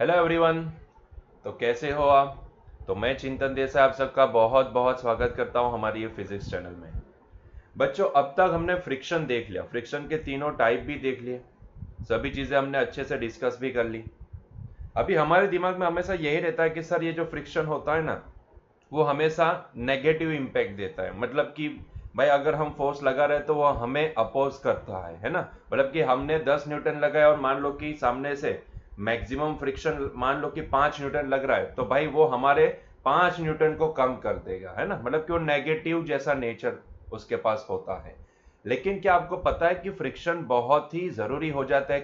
Hello everyone. तो कैसे हो आप? तो मैं चिंतन देसाई आप सबका बहुत बहुत स्वागत करता हूं हमारी ये फिजिक्स चैनल में। बच्चों, अब तक हमने फ्रिक्शन देख लिया, फ्रिक्शन के तीनों टाइप भी देख लिए, सभी चीज़ें हमने अच्छे से डिस्कस भी कर ली। अभी हमारे दिमाग में हमेशा यही रहता है कि सर ये जो फ्रिक्शन होता है ना, वो हमेशा नेगेटिव इम्पैक्ट देता है। मतलब कि भाई अगर हम फोर्स लगा रहे हैं तो वो हमें अपोज करता है ना। मतलब कि हमने 10 न्यूटन लगाया और मान लो कि सामने से मैक्सिमम फ्रिक्शन मान लो कि 5 न्यूटन लग रहा है, तो भाई वो हमारे 5 न्यूटन को कम कर देगा, है ना। मतलब कि वो नेगेटिव जैसा नेचर उसके पास होता है। लेकिन क्या आपको पता है कि फ्रिक्शन बहुत ही जरूरी हो जाता है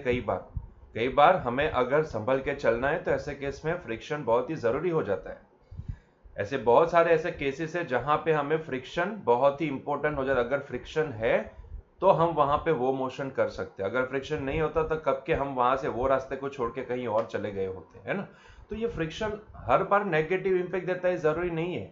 कई बार हमें अगर संभल के चलना है तो ऐसे केस में फ्रिक्शन बहुत ही जरूरी हो जाता है। ऐसे बहुत सारे ऐसे केसेस है जहां पे हमें फ्रिक्शन बहुत ही इंपॉर्टेंट हो जाता है। अगर फ्रिक्शन है तो हम वहां पे वो मोशन कर सकते हैं, अगर फ्रिक्शन नहीं होता तो कब के हम वहां से वो रास्ते को छोड़ के कहीं और चले गए होते, है ना। तो ये फ्रिक्शन हर बार नेगेटिव इंपैक्ट देता है जरूरी नहीं है।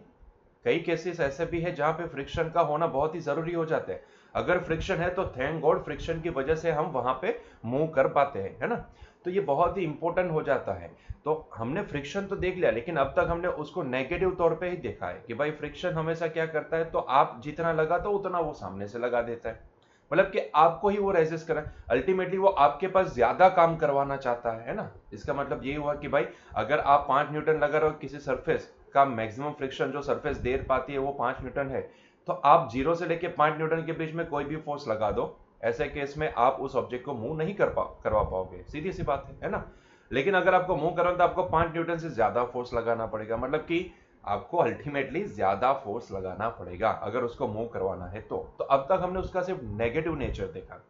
कई केसेस ऐसे भी है जहां पे फ्रिक्शन का होना बहुत ही जरूरी हो जाता है। अगर फ्रिक्शन है तो थैंक गॉड फ्रिक्शन की वजह से हम वहां पे मूव कर पाते हैं, है ना। तो ये बहुत ही इंपॉर्टेंट हो जाता है। तो हमने फ्रिक्शन तो देख लिया, लेकिन अब तक हमने उसको नेगेटिव तौर पे ही देखा है कि भाई फ्रिक्शन हमेशा क्या करता है, तो आप जितना लगा तो उतना वो सामने से लगा देता है। मतलब कि आपको ही वो रेजिस्ट कर रहा है, अल्टीमेटली वो आपके पास ज्यादा काम करवाना चाहता है ना। इसका मतलब ये हुआ कि भाई अगर आप 5 न्यूटन लगा रहे हो किसी सरफेस का, मैक्सिमम फ्रिक्शन जो सरफेस दे पाती है वो 5 न्यूटन है, तो आप 0 से लेके 5 न्यूटन के बीच में कोई भी फोर्स लगा दो, ऐसे केस में आप उस ऑब्जेक्ट को मूव नहीं करवा पाओगे, सीधी सी बात है ना। लेकिन अगर आपको मूव करना तो आपको 5 न्यूटन से ज्यादा फोर्स लगाना पड़ेगा, मतलब कि आपको अल्टीमेटली ज्यादा फोर्स लगाना पड़ेगा अगर उसको मूव करवाना है तो अब तक हमने उसका सिर्फ नेगेटिव नेचर देखा,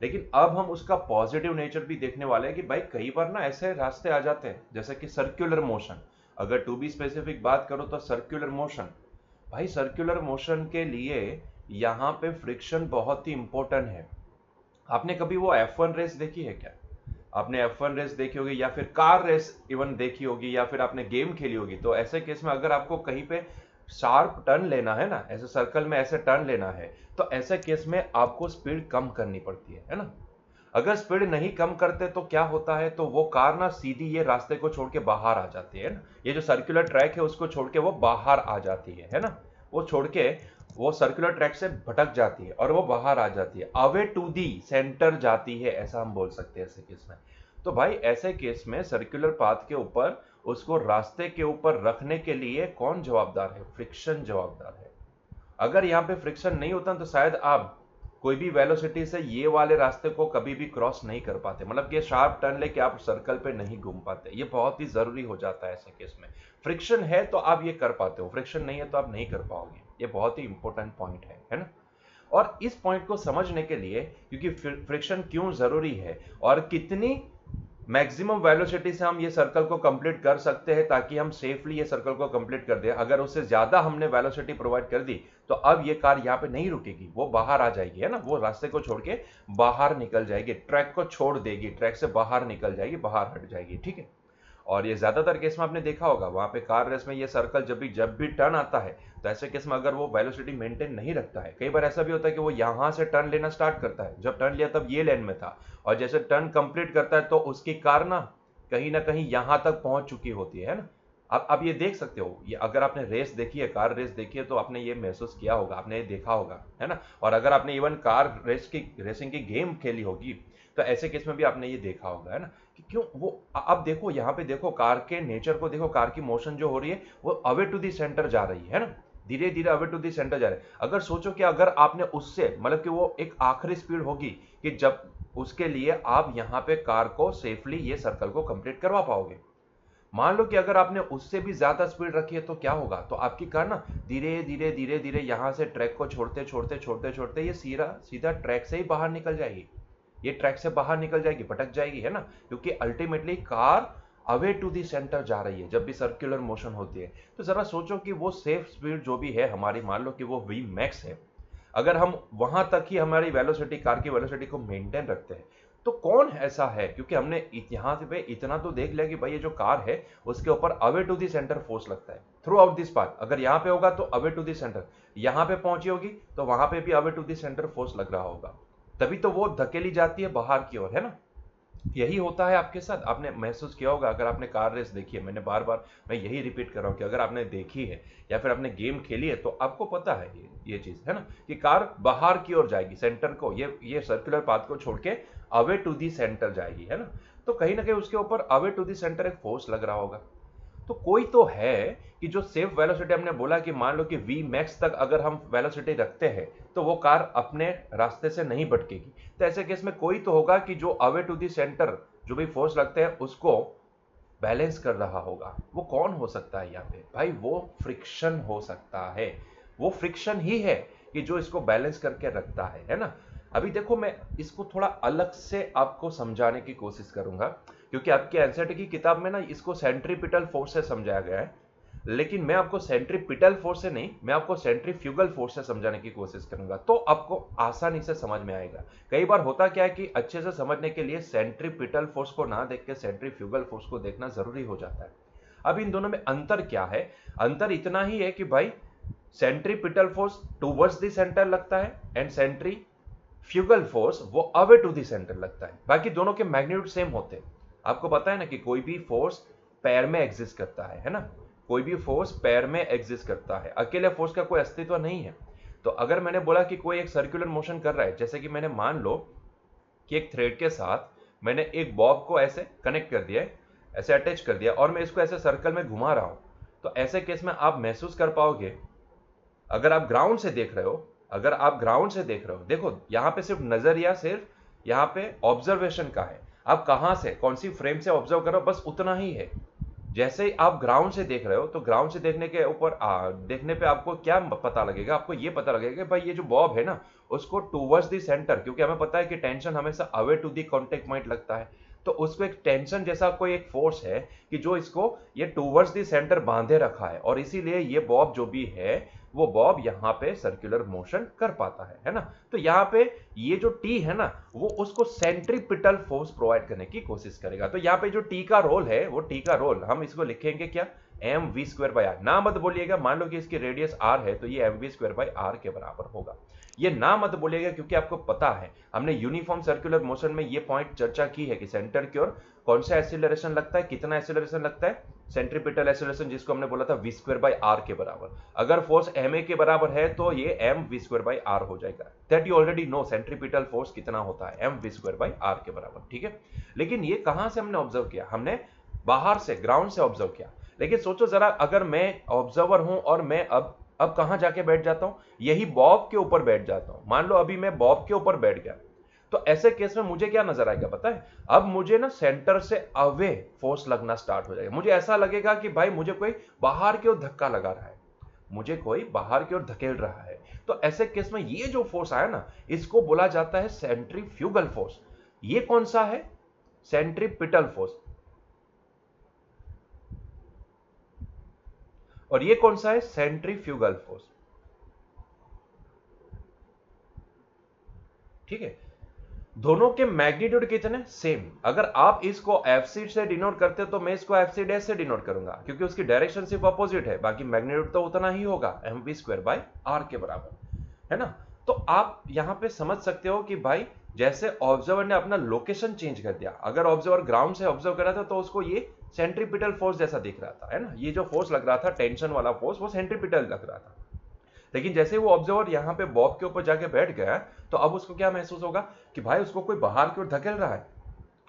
लेकिन अब हम उसका पॉजिटिव नेचर भी देखने वाले हैं कि भाई कई बार ना ऐसे रास्ते आ जाते हैं जैसे कि सर्कुलर मोशन। अगर टू बी स्पेसिफिक बात करो तो सर्कुलर मोशन, भाई सर्कुलर मोशन के लिए यहाँ पे फ्रिक्शन बहुत ही इंपॉर्टेंट है। आपने कभी वो F1 रेस देखी है क्या? आपने F1 रेस देखी होगी या फिर कार रेस इवन देखी होगी या फिर आपने गेम खेली होगी। तो ऐसे केस में अगर आपको कहीं पे शार्प टर्न लेना है ना, ऐसे सर्कल में ऐसे टर्न लेना है, तो ऐसे केस में आपको स्पीड कम करनी पड़ती है ना। अगर स्पीड नहीं कम करते तो क्या होता है, तो वो कार ना सीधी ये रास्ते को छोड़ के बाहर आ जाती है ना। ये जो सर्कुलर ट्रैक है उसको छोड़ के वो बाहर आ जाती है ना। वो छोड़ के वो सर्कुलर ट्रैक से भटक जाती है और वो बाहर आ जाती है, अवे टू दी सेंटर जाती है, ऐसा हम बोल सकते हैं ऐसे केस में। तो भाई ऐसे केस में सर्कुलर पाथ के ऊपर उसको रास्ते के ऊपर रखने के लिए कौन जवाबदार है? फ्रिक्शन जवाबदार है। अगर यहाँ पे फ्रिक्शन नहीं होता तो शायद आप कोई भी वेलोसिटी से ये वाले रास्ते को कभी भी क्रॉस नहीं कर पाते, मतलब कि शार्प टर्न लेके आप सर्कल पे नहीं घूम पाते। ये बहुत ही जरूरी हो जाता है ऐसे केस में। फ्रिक्शन है तो आप ये कर पाते हो, फ्रिक्शन नहीं है तो आप नहीं कर पाओगे। ये बहुत ही इंपॉर्टेंट पॉइंट है ना। और इस पॉइंट को समझने के लिए, क्योंकि फ्रिक्शन क्यों जरूरी है और कितनी मैक्सिमम वेलोसिटी से हम ये सर्कल को कंप्लीट कर सकते हैं ताकि हम सेफली ये सर्कल को कंप्लीट कर दें, अगर उससे ज्यादा हमने वेलोसिटी प्रोवाइड कर दी तो अब ये कार यहाँ पे नहीं रुकेगी, वो बाहर आ जाएगी, है ना। वो रास्ते को छोड़ के बाहर निकल जाएगी, ट्रैक को छोड़ देगी, ट्रैक से बाहर निकल जाएगी, बाहर हट जाएगी, ठीक है। और ये ज्यादातर केस में आपने देखा होगा वहां पे कार रेस में ये सर्कल जब भी टर्न आता है, तो ऐसे केस में अगर वो वेलोसिटी मेंटेन नहीं रखता है, कई बार ऐसा भी होता है कि वो यहां से टर्न लेना स्टार्ट करता है, जब टर्न लिया तब ये लेन में था, और जैसे टर्न कंप्लीट करता है तो उसकी कार ना कहीं यहां तक पहुंच चुकी होती है ना। आप ये देख सकते हो, ये अगर आपने रेस देखी है, कार रेस देखी है, तो आपने ये महसूस किया होगा, आपने ये देखा होगा, है ना। और अगर आपने इवन कार रेसिंग की गेम खेली होगी तो ऐसे केस में भी आपने ये देखा होगा, है ना। कि क्यों वो अब देखो यहाँ पे देखो कार के नेचर को देखो, कार की मोशन जो हो रही है वो अवे टू दी सेंटर जा रही है ना, धीरे धीरे अवे टू दी सेंटर जा रहे हैं। अगर सोचो कि अगर आपने उससे मतलब कि वो एक आखिरी स्पीड होगी कि जब उसके लिए आप यहाँ पे कार को सेफली ये सर्कल को कंप्लीट करवा पाओगे। मान लो कि अगर आपने उससे भी ज्यादा स्पीड रखी है तो क्या होगा, तो आपकी कार ना धीरे धीरे धीरे धीरे यहां से ट्रैक को छोड़ते छोड़ते छोड़ते छोड़ते ये सीधा सीधा ट्रैक से ही बाहर निकल जाएगी, ये ट्रैक से बाहर निकल जाएगी, भटक जाएगी, है ना। क्योंकि ultimately car away to the centre जा रही है जब भी सर्कुलर मोशन होती है। तो जरा सोचो कि वो सेफ स्पीड जो भी है हमारी, मान लो कि वो वी मैक्स है, अगर हम वहां तक ही हमारी वेलोसिटी, कार की वेलोसिटी को मेंटेन रखते हैं, तो कौन ऐसा है, क्योंकि हमने यहां पे इतना तो देख लिया कि भाई ये जो कार है उसके ऊपर away to the centre force लगता है थ्रू आउट दिस पाथ। अगर यहां पे होगा तो अवे टू दी सेंटर, यहां पे पहुंची होगी तो वहां पे भी away to the centre force लग रहा होगा, तभी तो वो धकेली जाती है बाहर की ओर, है ना। यही होता है आपके साथ। आपने महसूस किया होगा, अगर आपने कार रेस देखी है, मैंने बार बार मैं यही रिपीट कर रहा हूँ कि अगर आपने देखी है या फिर आपने गेम खेली है तो आपको पता है ये चीज है ना, कि कार बाहर की ओर जाएगी, सेंटर को, ये सर्कुलर पाथ को छोड़ के अवे टू दी सेंटर जाएगी, है ना। तो कहीं ना कहीं उसके ऊपर अवे टू दी सेंटर एक फोर्स लग रहा होगा। तो कोई तो है कि जो सेफ वेलोसिटी, हमने बोला कि मान लो कि वी मैक्स तक अगर हम वेलोसिटी रखते हैं तो वो कार अपने रास्ते से नहीं भटकेगी। तो ऐसे केस में कोई तो होगा कि जो अवे टू दी सेंटर जो भी फोर्स लगते हैं उसको बैलेंस कर रहा होगा। वो कौन हो सकता है यहाँ पे भाई? वो फ्रिक्शन हो सकता है। वो फ्रिक्शन ही है कि जो इसको बैलेंस करके रखता है ना। अभी देखो, मैं इसको थोड़ा अलग से आपको समझाने की कोशिश करूंगा, क्योंकि आपके एनसीईआरटी की किताब में ना इसको सेंट्रीपिटल फोर्स से समझाया गया है, लेकिन मैं आपको सेंट्रीपिटल फोर्स से नहीं, मैं आपको सेंट्रीफ्यूगल फोर्स से समझाने की कोशिश करूंगा, तो आपको आसानी से समझ में आएगा। कई बार होता क्या है कि अच्छे से समझने के लिए सेंट्रीपिटल फोर्स को ना देख के सेंट्रीफ्यूगल फोर्स को देखना जरूरी हो जाता है। अब इन दोनों में अंतर क्या है? अंतर इतना ही है कि भाई centripetal force towards the centre लगता है एंड सेंट्रीफ्यूगल फोर्स वो अवे टू द सेंटर लगता है। बाकी दोनों के मैग्नीट्यूड सेम होते हैं। आपको पता है ना कि कोई भी फोर्स पैर में एग्जिस्ट करता है ना। कोई भी फोर्स पैर में एग्जिस्ट करता है, अकेले फोर्स का कोई अस्तित्व नहीं है। तो अगर मैंने बोला कि कोई एक सर्कुलर मोशन कर रहा है, जैसे कि मैंने मान लो कि एक थ्रेड के साथ मैंने एक बॉब को ऐसे कनेक्ट कर दिया है, ऐसे अटैच कर दिया, और मैं इसको ऐसे सर्कल में घुमा रहा हूं, तो ऐसे केस में आप महसूस कर पाओगे, अगर आप ग्राउंड से देख रहे हो, अगर आप ग्राउंड से देख रहे हो, देखो यहां पे सिर्फ नजरिया, सिर्फ यहां पे ऑब्जर्वेशन का है। आप कहां से, कौन सी फ्रेम से ऑब्जर्व करो, बस उतना ही है। जैसे ही आप ग्राउंड से देख रहे हो, तो ग्राउंड से देखने के ऊपर देखने पे आपको क्या पता लगेगा? आपको ये पता लगेगा कि भाई ये जो बॉब है ना, उसको टूवर्ड्स द सेंटर, क्योंकि हमें पता है कि टेंशन हमेशा away to the contact point लगता है, तो उसको एक टेंशन जैसा कोई एक फोर्स है कि जो इसको ये टूवर्ड्स द सेंटर बांधे रखा है, और इसीलिए ये बॉब जो भी है, वो बॉब यहाँ पे सर्कुलर मोशन कर पाता है ना। तो यहाँ पे ये जो टी है ना, वो उसको सेंट्रीपिटल फोर्स प्रोवाइड करने की कोशिश करेगा। तो यहाँ पे जो टी का रोल है, वो टी का रोल हम इसको लिखेंगे क्या? M v square by r. ना मत बोलिएगा, मान लो कि इसकी रेडियस आर है तो ये m v square by r के बराबर होगा। ये ना मत बोलिएगा, क्योंकि आपको पता है, हमने यूनिफॉर्म सर्कुलर मोशन में ये पॉइंट चर्चा की है कि सेंटर की ओर कौन सा एक्सीलरेशन लगता है, कितना एक्सीलरेशन लगता है, सेंट्रीपिटल एक्सीलरेशन, जिसको हमने बोला था वी स्क्वायर बाई आर के बराबर। अगर फोर्स एम ए के बराबर है तो ये m v square by r हो जाएगा। That you already know, centripetal force कितना होता है, m v square by r के बराबर, ठीक है। लेकिन ये कहां से हमने ऑब्जर्व किया? हमने बाहर से, ग्राउंड से ऑब्जर्व किया। लेकिन सोचो जरा, अगर मैं ऑब्जर्वर हूं और मैं अब कहां जाके बैठ जाता हूं? यही बॉब के ऊपर बैठ जाता हूं। मान लो अभी मैं बॉब के ऊपर बैठ गया, तो ऐसे केस में मुझे क्या नजर आएगा पता है? अब मुझे ना सेंटर से अवे फोर्स लगना स्टार्ट हो जाएगा। मुझे ऐसा लगेगा कि भाई मुझे कोई बाहर की ओर धक्का लगा रहा है, मुझे कोई बाहर की ओर धकेल रहा है। तो ऐसे केस में ये जो फोर्स आया ना, इसको बोला जाता है सेंट्रीफ्यूगल फोर्स। ये कौन सा है? Centripetal force. और ये कौन सा है? सेंट्रीफ्यूगल फोर्स, ठीक है। दोनों के मैग्नीट्यूड कितने? सेम। अगर आप इसको एफसी से डिनोट करते हो तो मैं इसको एफसी डैश से डिनोट करूंगा, क्योंकि उसकी डायरेक्शन सिर्फ अपोजिट है, बाकी मैग्नीट्यूड तो उतना ही होगा, m v square by r के बराबर, है ना। तो आप यहां पे समझ सकते हो कि भाई जैसे ऑब्जर्वर ने अपना लोकेशन चेंज कर दिया, अगर ऑब्जर्वर ग्राउंड से ऑब्जर्व कर रहा था तो उसको ये सेंट्रीपिटल फोर्स जैसा दिख रहा था, है ना। ये जो फोर्स लग रहा था, टेंशन वाला फोर्स, वो सेंट्रीपिटल लग रहा था। लेकिन जैसे वो ऑब्जर्वर यहाँ पे बॉब के ऊपर जाके बैठ गया, तो अब उसको क्या महसूस होगा कि भाई उसको कोई बाहर की ओर धकेल रहा है।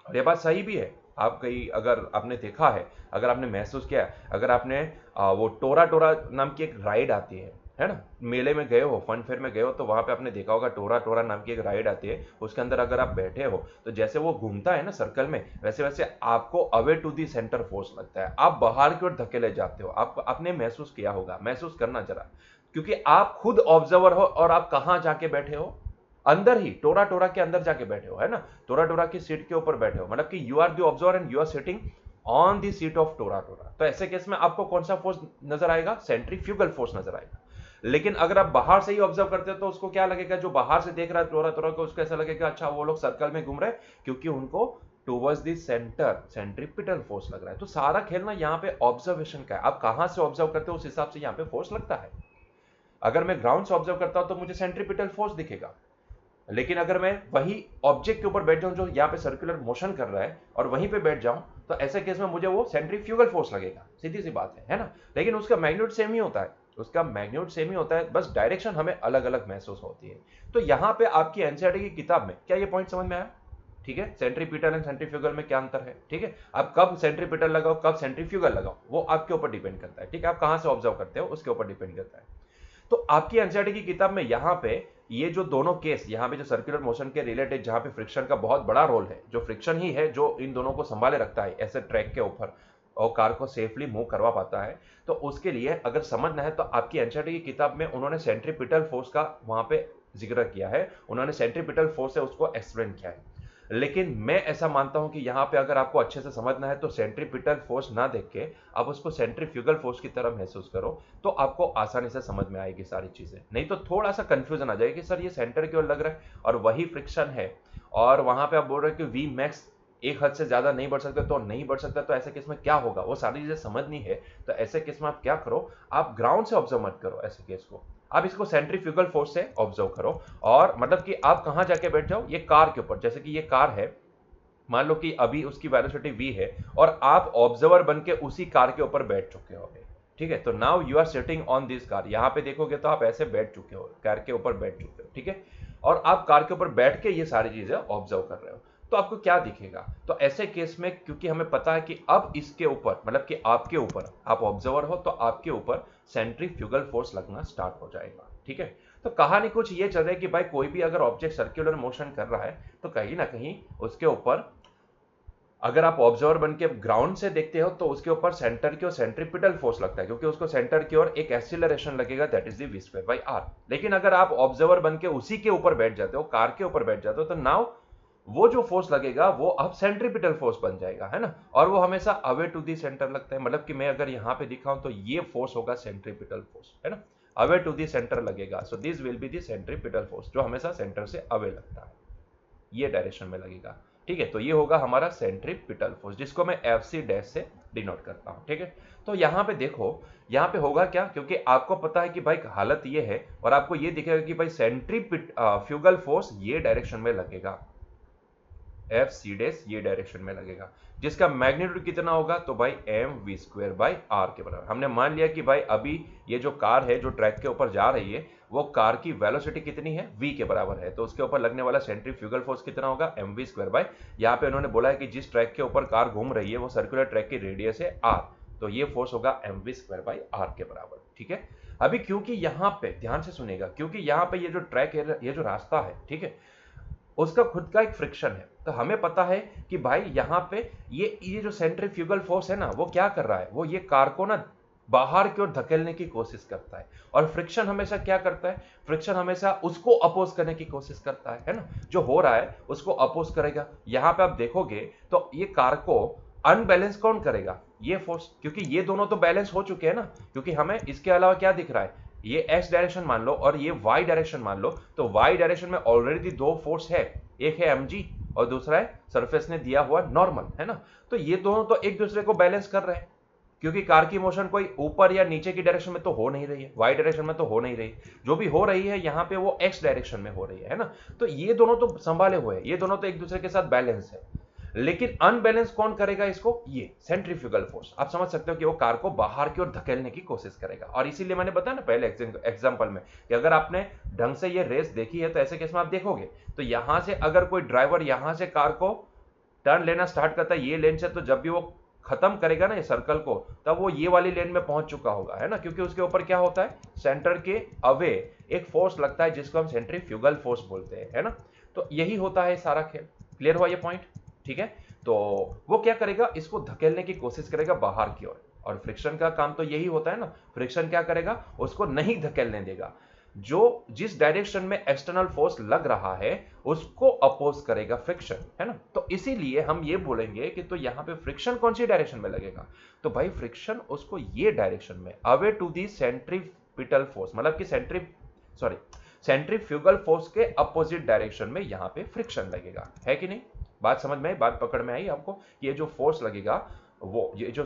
और ये बात सही भी है। आप कहीं अगर आपने देखा है, अगर आपने महसूस किया है, अगर आपने वो टोरा टोरा नाम की एक राइड आती है ना, मेले में गए हो, फन फेयर में गए हो, तो वहां पे आपने देखा होगा टोरा टोरा नाम की एक राइड आती है। उसके अंदर अगर आप बैठे हो तो जैसे वो घूमता है ना सर्कल में, वैसे वैसे आपको away to the centre force लगता है, आप बाहर की ओर धकेले जाते हो। आपने महसूस किया होगा, महसूस करना जरा, क्योंकि आप खुद ऑब्जर्वर हो और आप कहां जाके बैठे हो? अंदर ही, टोरा टोरा के अंदर जाके बैठे हो, है ना। टोरा टोरा की सीट के ऊपर बैठे हो, मतलब कि you are the observer and you are sitting on the seat of टोरा टोरा। तो ऐसे केस में आपको कौन सा फोर्स नजर आएगा? सेंट्रीफ्यूगल फोर्स नजर आएगा। लेकिन अगर आप बाहर से ही ऑब्जर्व करते हो तो उसको क्या लगेगा? जो बाहर से देख रहा है टोरा टोरा को, उसको ऐसा लगेगा अच्छा वो लोग सर्कल में घूम रहे हैं, क्योंकि उनको towards the centre centripetal force लग रहा है। तो सारा खेल ना यहाँ पे ऑब्जर्वेशन का है, आप कहां से ऑब्जर्व करते हो उस हिसाब से यहाँ पे फोर्स लगता है। अगर मैं ग्राउंड से ऑब्जर्व करता हूं तो मुझे सेंट्रीपिटल फोर्स दिखेगा, लेकिन अगर मैं वही ऑब्जेक्ट के ऊपर बैठ जाऊं जो यहाँ पे सर्कुलर मोशन कर रहा है और वहीं पे बैठ जाऊं, तो ऐसे केस में मुझे वो सेंट्रीफ्यूगल फोर्स लगेगा, सीधी सी बात है ना। लेकिन उसका मैग्नीट्यूड सेम ही होता है, उसका मैग्नीट्यूड सेम ही होता है, बस डायरेक्शन हमें अलग अलग महसूस होती है। तो यहाँ पे आपकी एनसीईआरटी की किताब में क्या ये पॉइंट समझ में आया? ठीक है, सेंट्रीपिटल एंड सेंट्रीफ्यूगल में क्या अंतर है? ठीक है, आप कब सेंट्रीपिटल लगाओ कब सेंट्रीफ्यूगल लगाओ वो आपके ऊपर डिपेंड करता है। ठीक है, आप कहां से ऑब्जर्व करते हो उसके ऊपर डिपेंड करता है। तो आपकी एनसीईआरटी की किताब में यहाँ पे ये जो दोनों केस, यहाँ पे जो सर्कुलर मोशन के रिलेटेड जहां पे फ्रिक्शन का बहुत बड़ा रोल है, जो फ्रिक्शन ही है जो इन दोनों को संभाले रखता है ऐसे ट्रैक के ऊपर और कार को सेफली मूव करवा पाता है, तो उसके लिए अगर समझना है तो आपकी एनसीईआरटी की किताब में उन्होंने सेंट्रीपिटल फोर्स का वहां पे जिक्र किया है, उन्होंने सेंट्रीपिटल फोर्स से उसको एक्सप्लेन किया है। लेकिन मैं ऐसा मानता हूं कि यहां पे अगर आपको अच्छे से समझना है तो सेंट्रीपिटल फोर्स ना देख के आप उसको सेंट्रीफ्यूगल फोर्स की तरह महसूस करो, तो आपको आसानी से समझ में आएगी सारी चीजें। नहीं तो थोड़ा सा कंफ्यूजन आ जाएगा कि सर ये सेंटर की ओर लग रहा है और वही फ्रिक्शन है, और वहां पे आप बोल रहे हो कि वी मैक्स एक हद से ज्यादा नहीं बढ़ सकता, तो नहीं बढ़ सकता, तो ऐसे केस में क्या होगा, वो सारी चीजें समझनी है। तो ऐसे केस में आप क्या करो, आप ग्राउंड से ऑब्जर्व मत करो ऐसे केस को, आप इसको सेंट्रीफ्यूगल फोर्स से ऑब्जर्व करो। और मतलब कि आप कहां जाके बैठ जाओ, ये कार के ऊपर, जैसे कि ये कार है, मान लो कि अभी उसकी वेलोसिटी v है और आप ऑब्जर्वर बन के उसी कार के ऊपर बैठ चुके हो। ठीक है, तो now you are sitting on this car, यहां पे देखोगे तो आप ऐसे बैठ चुके हो, कार के ऊपर बैठ चुके हो। ठीक है, और आप कार के ऊपर बैठ के ये सारी चीजें ऑब्जर्व कर रहे हो, तो आपको क्या दिखेगा? तो ऐसे केस में क्योंकि हमें पता है कि अब इसके ऊपर मतलब कि आपके ऊपर, आप ऑब्जर्वर हो तो आपके ऊपर सेंट्रीफ्यूगल फोर्स लगना स्टार्ट हो जाएगा। ठीक है, तो कहानी कुछ ये चल रही है कि भाई कोई भी अगर ऑब्जेक्ट सर्कुलर मोशन कर रहा है तो कहीं ना कहीं उसके ऊपर, अगर आप ऑब्जर्वर बन के ग्राउंड से देखते हो तो उसके ऊपर सेंटर की ओर सेंट्रीपिटल फोर्स लगता है, क्योंकि उसको सेंटर की ओर एक एक्सीलरेशन लगेगा, दैट इज द v²/r। लेकिन अगर आप ऑब्जर्वर बन के उसी के ऊपर बैठ जाते हो, कार के ऊपर बैठ जाते हो, तो नाउ वो जो फोर्स लगेगा वो अब सेंट्रीपिटल फोर्स बन जाएगा, है ना, और वो हमेशा अवे टू दी सेंटर लगता है। मतलब कि मैं अगर यहां पे दिखाऊं तो ये फोर्स होगा सेंट्रीपिटल फोर्स, है ना, अवे टू दी सेंटर लगेगा। So this will be the centripetal force, जो हमेशा सेंटर से अवे लगता है, ये डायरेक्शन में लगेगा। ठीक है, तो ये होगा हमारा सेंट्रीपिटल फोर्स, जिसको मैं एफ सी डैश से डिनोट करता हूं। ठीक है, तो यहां पे देखो, यहां पे होगा क्या, क्योंकि आपको पता है कि भाई हालत ये है और आपको ये दिखेगा कि भाई सेंट्रीफ्यूगल फोर्स ये डायरेक्शन में लगेगा, एफ सी डैश ये डायरेक्शन में लगेगा, जिसका मैग्नीट्यूड कितना होगा, तो भाई mv²/r के बराबर। हमने मान लिया कि भाई अभी ये जो कार है जो ट्रैक के ऊपर जा रही है, वो कार की वेलोसिटी कितनी है, v के बराबर है, तो उसके ऊपर लगने वाला सेंट्रीफ्यूगल फोर्स कितना होगा, mv²। यहाँ पे उन्होंने बोला है कि जिस ट्रैक के ऊपर कार घूम रही है वो सर्कुलर ट्रैक की रेडियस है r, तो ये फोर्स होगा mv²/r के बराबर। ठीक है, अभी क्योंकि यहाँ पे ध्यान से सुनेगा, क्योंकि यहाँ पे ये जो ट्रैक है, ये जो रास्ता है, ठीक है, उसका खुद का एक फ्रिक्शन है, तो हमें पता है कि भाई यहाँ पे ये जो सेंट्रीफ्यूगल फोर्स है ना, वो क्या कर रहा है, वो ये कार को ना बाहर की ओर धकेलने की कोशिश करता है। और फ्रिक्शन हमेशा क्या करता है, फ्रिक्शन हमेशा उसको अपोज करने की कोशिश करता है ना, जो हो रहा है उसको अपोज करेगा। यहाँ पे आप देखोगे तो ये कार को अनबैलेंस कौन करेगा, ये फोर्स, क्योंकि ये दोनों तो बैलेंस हो चुके हैं ना, क्योंकि हमें इसके अलावा क्या दिख रहा है, ये x डायरेक्शन मान लो और ये y डायरेक्शन मान लो, तो y डायरेक्शन में ऑलरेडी दो फोर्स है, एक है mg और दूसरा है सरफेस ने दिया हुआ नॉर्मल, है ना, तो ये दोनों तो एक दूसरे को बैलेंस कर रहे हैं, क्योंकि कार की मोशन कोई ऊपर या नीचे की डायरेक्शन में तो हो नहीं रही है, y डायरेक्शन में तो हो नहीं रही, जो भी हो रही है यहाँ पे वो x डायरेक्शन में हो रही है ना, तो ये दोनों तो संभाले हुए हैं, ये दोनों तो एक दूसरे के साथ बैलेंस है। लेकिन अनबैलेंस कौन करेगा इसको, ये सेंट्रीफ्यूगल फोर्स। आप समझ सकते हो कि वो कार को बाहर की ओर धकेलने की कोशिश करेगा, और इसीलिए मैंने बताया ना पहले एग्जांपल में कि अगर आपने ढंग से ये रेस देखी है तो ऐसे केस में आप देखोगे, तो यहां से अगर कोई ड्राइवर यहां से कार को टर्न लेना स्टार्ट करता है ये लेन से, तो जब भी वो खत्म करेगा ना ये सर्कल को, तब वो ये वाली लेन में पहुंच चुका होगा, है ना, क्योंकि उसके ऊपर क्या होता है, सेंटर के अवे एक फोर्स लगता है जिसको हम सेंट्रीफ्यूगल फोर्स बोलते हैं, है ना। तो यही होता है सारा खेल। क्लियर हुआ ये पॉइंट? ठीक है, तो वो क्या करेगा, इसको धकेलने की कोशिश करेगा बाहर की ओर, और फ्रिक्शन का काम तो यही होता है ना, फ्रिक्शन क्या करेगा, उसको नहीं धकेलने देगा, जो जिस डायरेक्शन में एक्सटर्नल फोर्स लग रहा है उसको अपोज करेगा फ्रिक्शन, है ना। तो इसीलिए हम ये बोलेंगे कि तो यहां पे फ्रिक्शन कौन सी डायरेक्शन में लगेगा, तो भाई फ्रिक्शन उसको ये डायरेक्शन में away to the centripetal force, मतलब कि सेंट्रीफ्यूगल फोर्स के अपोजिट डायरेक्शन में यहां पे फ्रिक्शन लगेगा, है कि नहीं? बात समझ में आई, बात पकड़ में आई आपको? ये जो फोर्स लगेगा, वो ये जो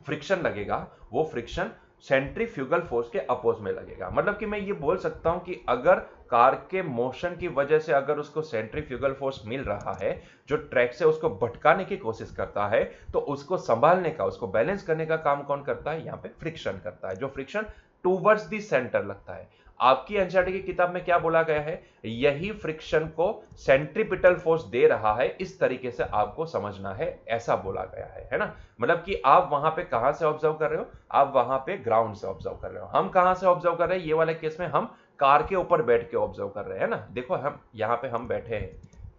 फ्रिक्शन लगेगा, वो फ्रिक्शन सेंट्रीफ्यूगल फोर्स के अपोज में लगेगा। मतलब कि मैं ये बोल सकता हूं कि अगर कार के मोशन की वजह से अगर उसको सेंट्रीफ्यूगल फोर्स मिल रहा है जो ट्रैक से उसको भटकाने की कोशिश करता है, तो उसको संभालने का, उसको बैलेंस करने का काम कौन करता है? यहाँ पे फ्रिक्शन करता है, जो फ्रिक्शन टूवर्ड्स दी सेंटर लगता है। आपकी एनसीईआरटी की किताब में क्या बोला गया है? यही फ्रिक्शन को सेंट्रीपिटल फोर्स दे रहा है, इस तरीके से आपको समझना है, ऐसा बोला गया है ना। मतलब कि आप वहां पे कहां से ऑब्जर्व कर रहे हो? आप वहां पे ग्राउंड से ऑब्जर्व कर रहे हो। हम कहां से ऑब्जर्व कर रहे हैं? ये वाले केस में हम कार के ऊपर बैठ के ऑब्जर्व कर रहे हैं ना। देखो हम यहाँ पे हम बैठे हैं,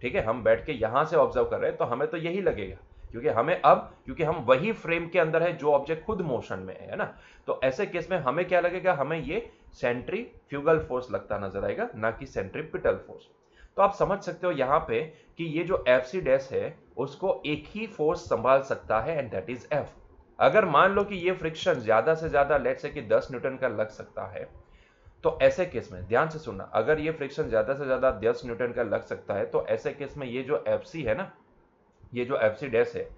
ठीक है, हम बैठ के यहां से ऑब्जर्व कर रहे हैं, तो हमें तो यही लगेगा, क्योंकि हम वही फ्रेम के अंदर है जो ऑब्जेक्ट खुद मोशन में है ना। तो ऐसे केस में हमें क्या लगेगा? हमें ये सेंट्रीफ्यूगल फोर्स लगता नजर आएगा, ना कि सेंट्रीपिटल फोर्स। तो आप समझ सकते हो यहां पे कि ये जो एफसी डैश है उसको एक ही फोर्स संभाल सकता है, एंड दैट इज एफ। अगर मान लो कि ये फ्रिक्शन ज्यादा से ज्यादा लेट्स से कि 10 न्यूटन का लग सकता है, तो ऐसे केस में ध्यान से सुनना, अगर ये फ्रिक्शन ज्यादा से ज्यादा 10 न्यूटन का लग सकता है, तो ऐसे केस में ये जो एफसी है ना, ये जो एफसी डैश है,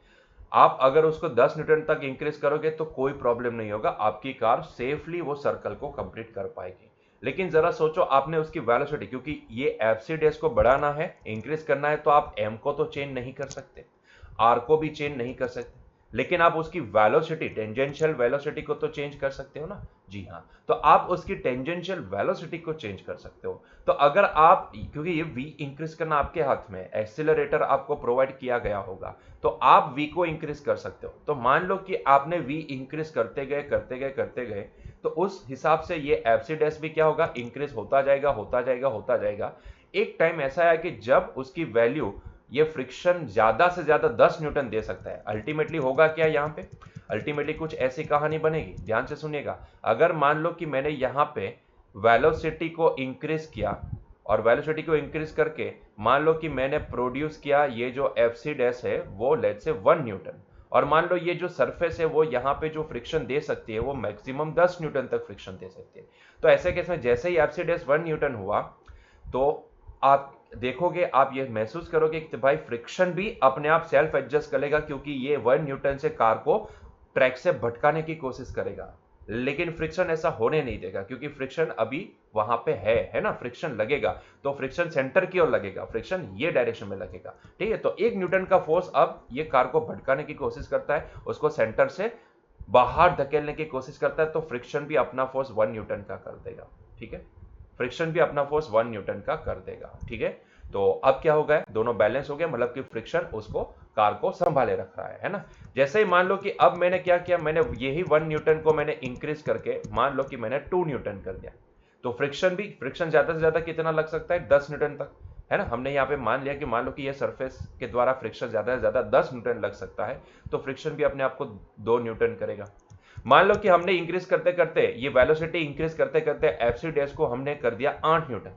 आप अगर उसको 10 न्यूटन तक इंक्रीज करोगे तो कोई प्रॉब्लम नहीं होगा, आपकी कार सेफली वो सर्कल को कंप्लीट कर पाएगी। लेकिन जरा सोचो, आपने उसकी वेलोसिटी, क्योंकि ये एफसी डैश को बढ़ाना है, इंक्रीज करना है, तो आप एम को तो चेंज नहीं कर सकते, आर को भी चेंज नहीं कर सकते, लेकिन आप उसकी वेलोसिटी, टेंजेंशियल वेलोसिटी को तो चेंज कर सकते हो ना। जी हाँ, तो आप उसकी टेंजेंशियल वेलोसिटी को चेंज कर सकते हो। तो अगर आप, क्योंकि ये v इंक्रीज करना आपके हाथ में, एक्सीलरेटर आपको प्रोवाइड किया गया होगा, तो आप v को इंक्रीज कर सकते हो। तो मान लो कि आपने v इंक्रीज करते गए करते गए करते गए, तो उस हिसाब से ये एफसी डैश भी क्या होगा? इंक्रीज होता जाएगा होता जाएगा होता जाएगा। एक टाइम ऐसा है कि जब उसकी वैल्यू, ये फ्रिक्शन ज्यादा से ज्यादा 10 न्यूटन दे सकता है। अल्टीमेटली होगा क्या यहाँ पे? अल्टीमेटली कुछ ऐसी कहानी बनेगी, ध्यान से सुनिएगा। अगर मान लो कि मैंने यहाँ पे वेलोसिटी को इंक्रीज किया, और वेलोसिटी को इंक्रीज करके मान लो कि मैंने प्रोड्यूस किया ये जो एफसी डैश है वो लेट्स से 1 न्यूटन, और मान लो ये जो सरफेस है वो यहाँ पे जो फ्रिक्शन दे सकती है वो मैक्सिमम 10 न्यूटन तक फ्रिक्शन दे सकती है। तो ऐसे केस में जैसे ही एफसी डैश 1 न्यूटन हुआ, तो आप देखोगे, आप ये महसूस करोगे कि भाई फ्रिक्शन भी अपने आप सेल्फ एडजस्ट करेगा, क्योंकि ये 1 न्यूटन से कार को ट्रैक से भटकाने की कोशिश करेगा। लेकिन फ्रिक्शन ऐसा होने नहीं देगा, क्योंकि फ्रिक्शन अभी वहां पे है ना। फ्रिक्शन लगेगा तो फ्रिक्शन सेंटर की ओर लगेगा, फ्रिक्शन ये डायरेक्शन में लगेगा, ठीक है। तो 1 न्यूटन का फोर्स अब ये कार को भटकाने की कोशिश करता है, उसको सेंटर से बाहर धकेलने की कोशिश करता है, तो फ्रिक्शन भी अपना फोर्स 1 न्यूटन का कर देगा, ठीक है। फ्रिक्शन भी अपना फोर्स 1 न्यूटन का कर देगा, ठीक है। तो अब क्या हो गया? दोनों बैलेंस हो गया, मतलब कि फ्रिक्शन उसको, कार को संभाले रख रहा है ना। जैसे ही मान लो कि अब मैंने क्या किया, मैंने यही 1 न्यूटन को मैंने इंक्रीज करके मान लो कि मैंने 2 न्यूटन कर दिया, तो फ्रिक्शन ज्यादा से ज्यादा कितना लग सकता है? 10 न्यूटन तक, है ना। हमने यहाँ पे मान लिया कि मान लो कि ये सरफेस के द्वारा फ्रिक्शन ज्यादा से ज्यादा 10 न्यूटन लग सकता है, तो फ्रिक्शन भी अपने आप को 2 न्यूटन करेगा। मान लो कि हमने इंक्रीज करते करते, ये वेलोसिटी इंक्रीज करते करते एफसी डैश को हमने कर दिया 8 न्यूटन,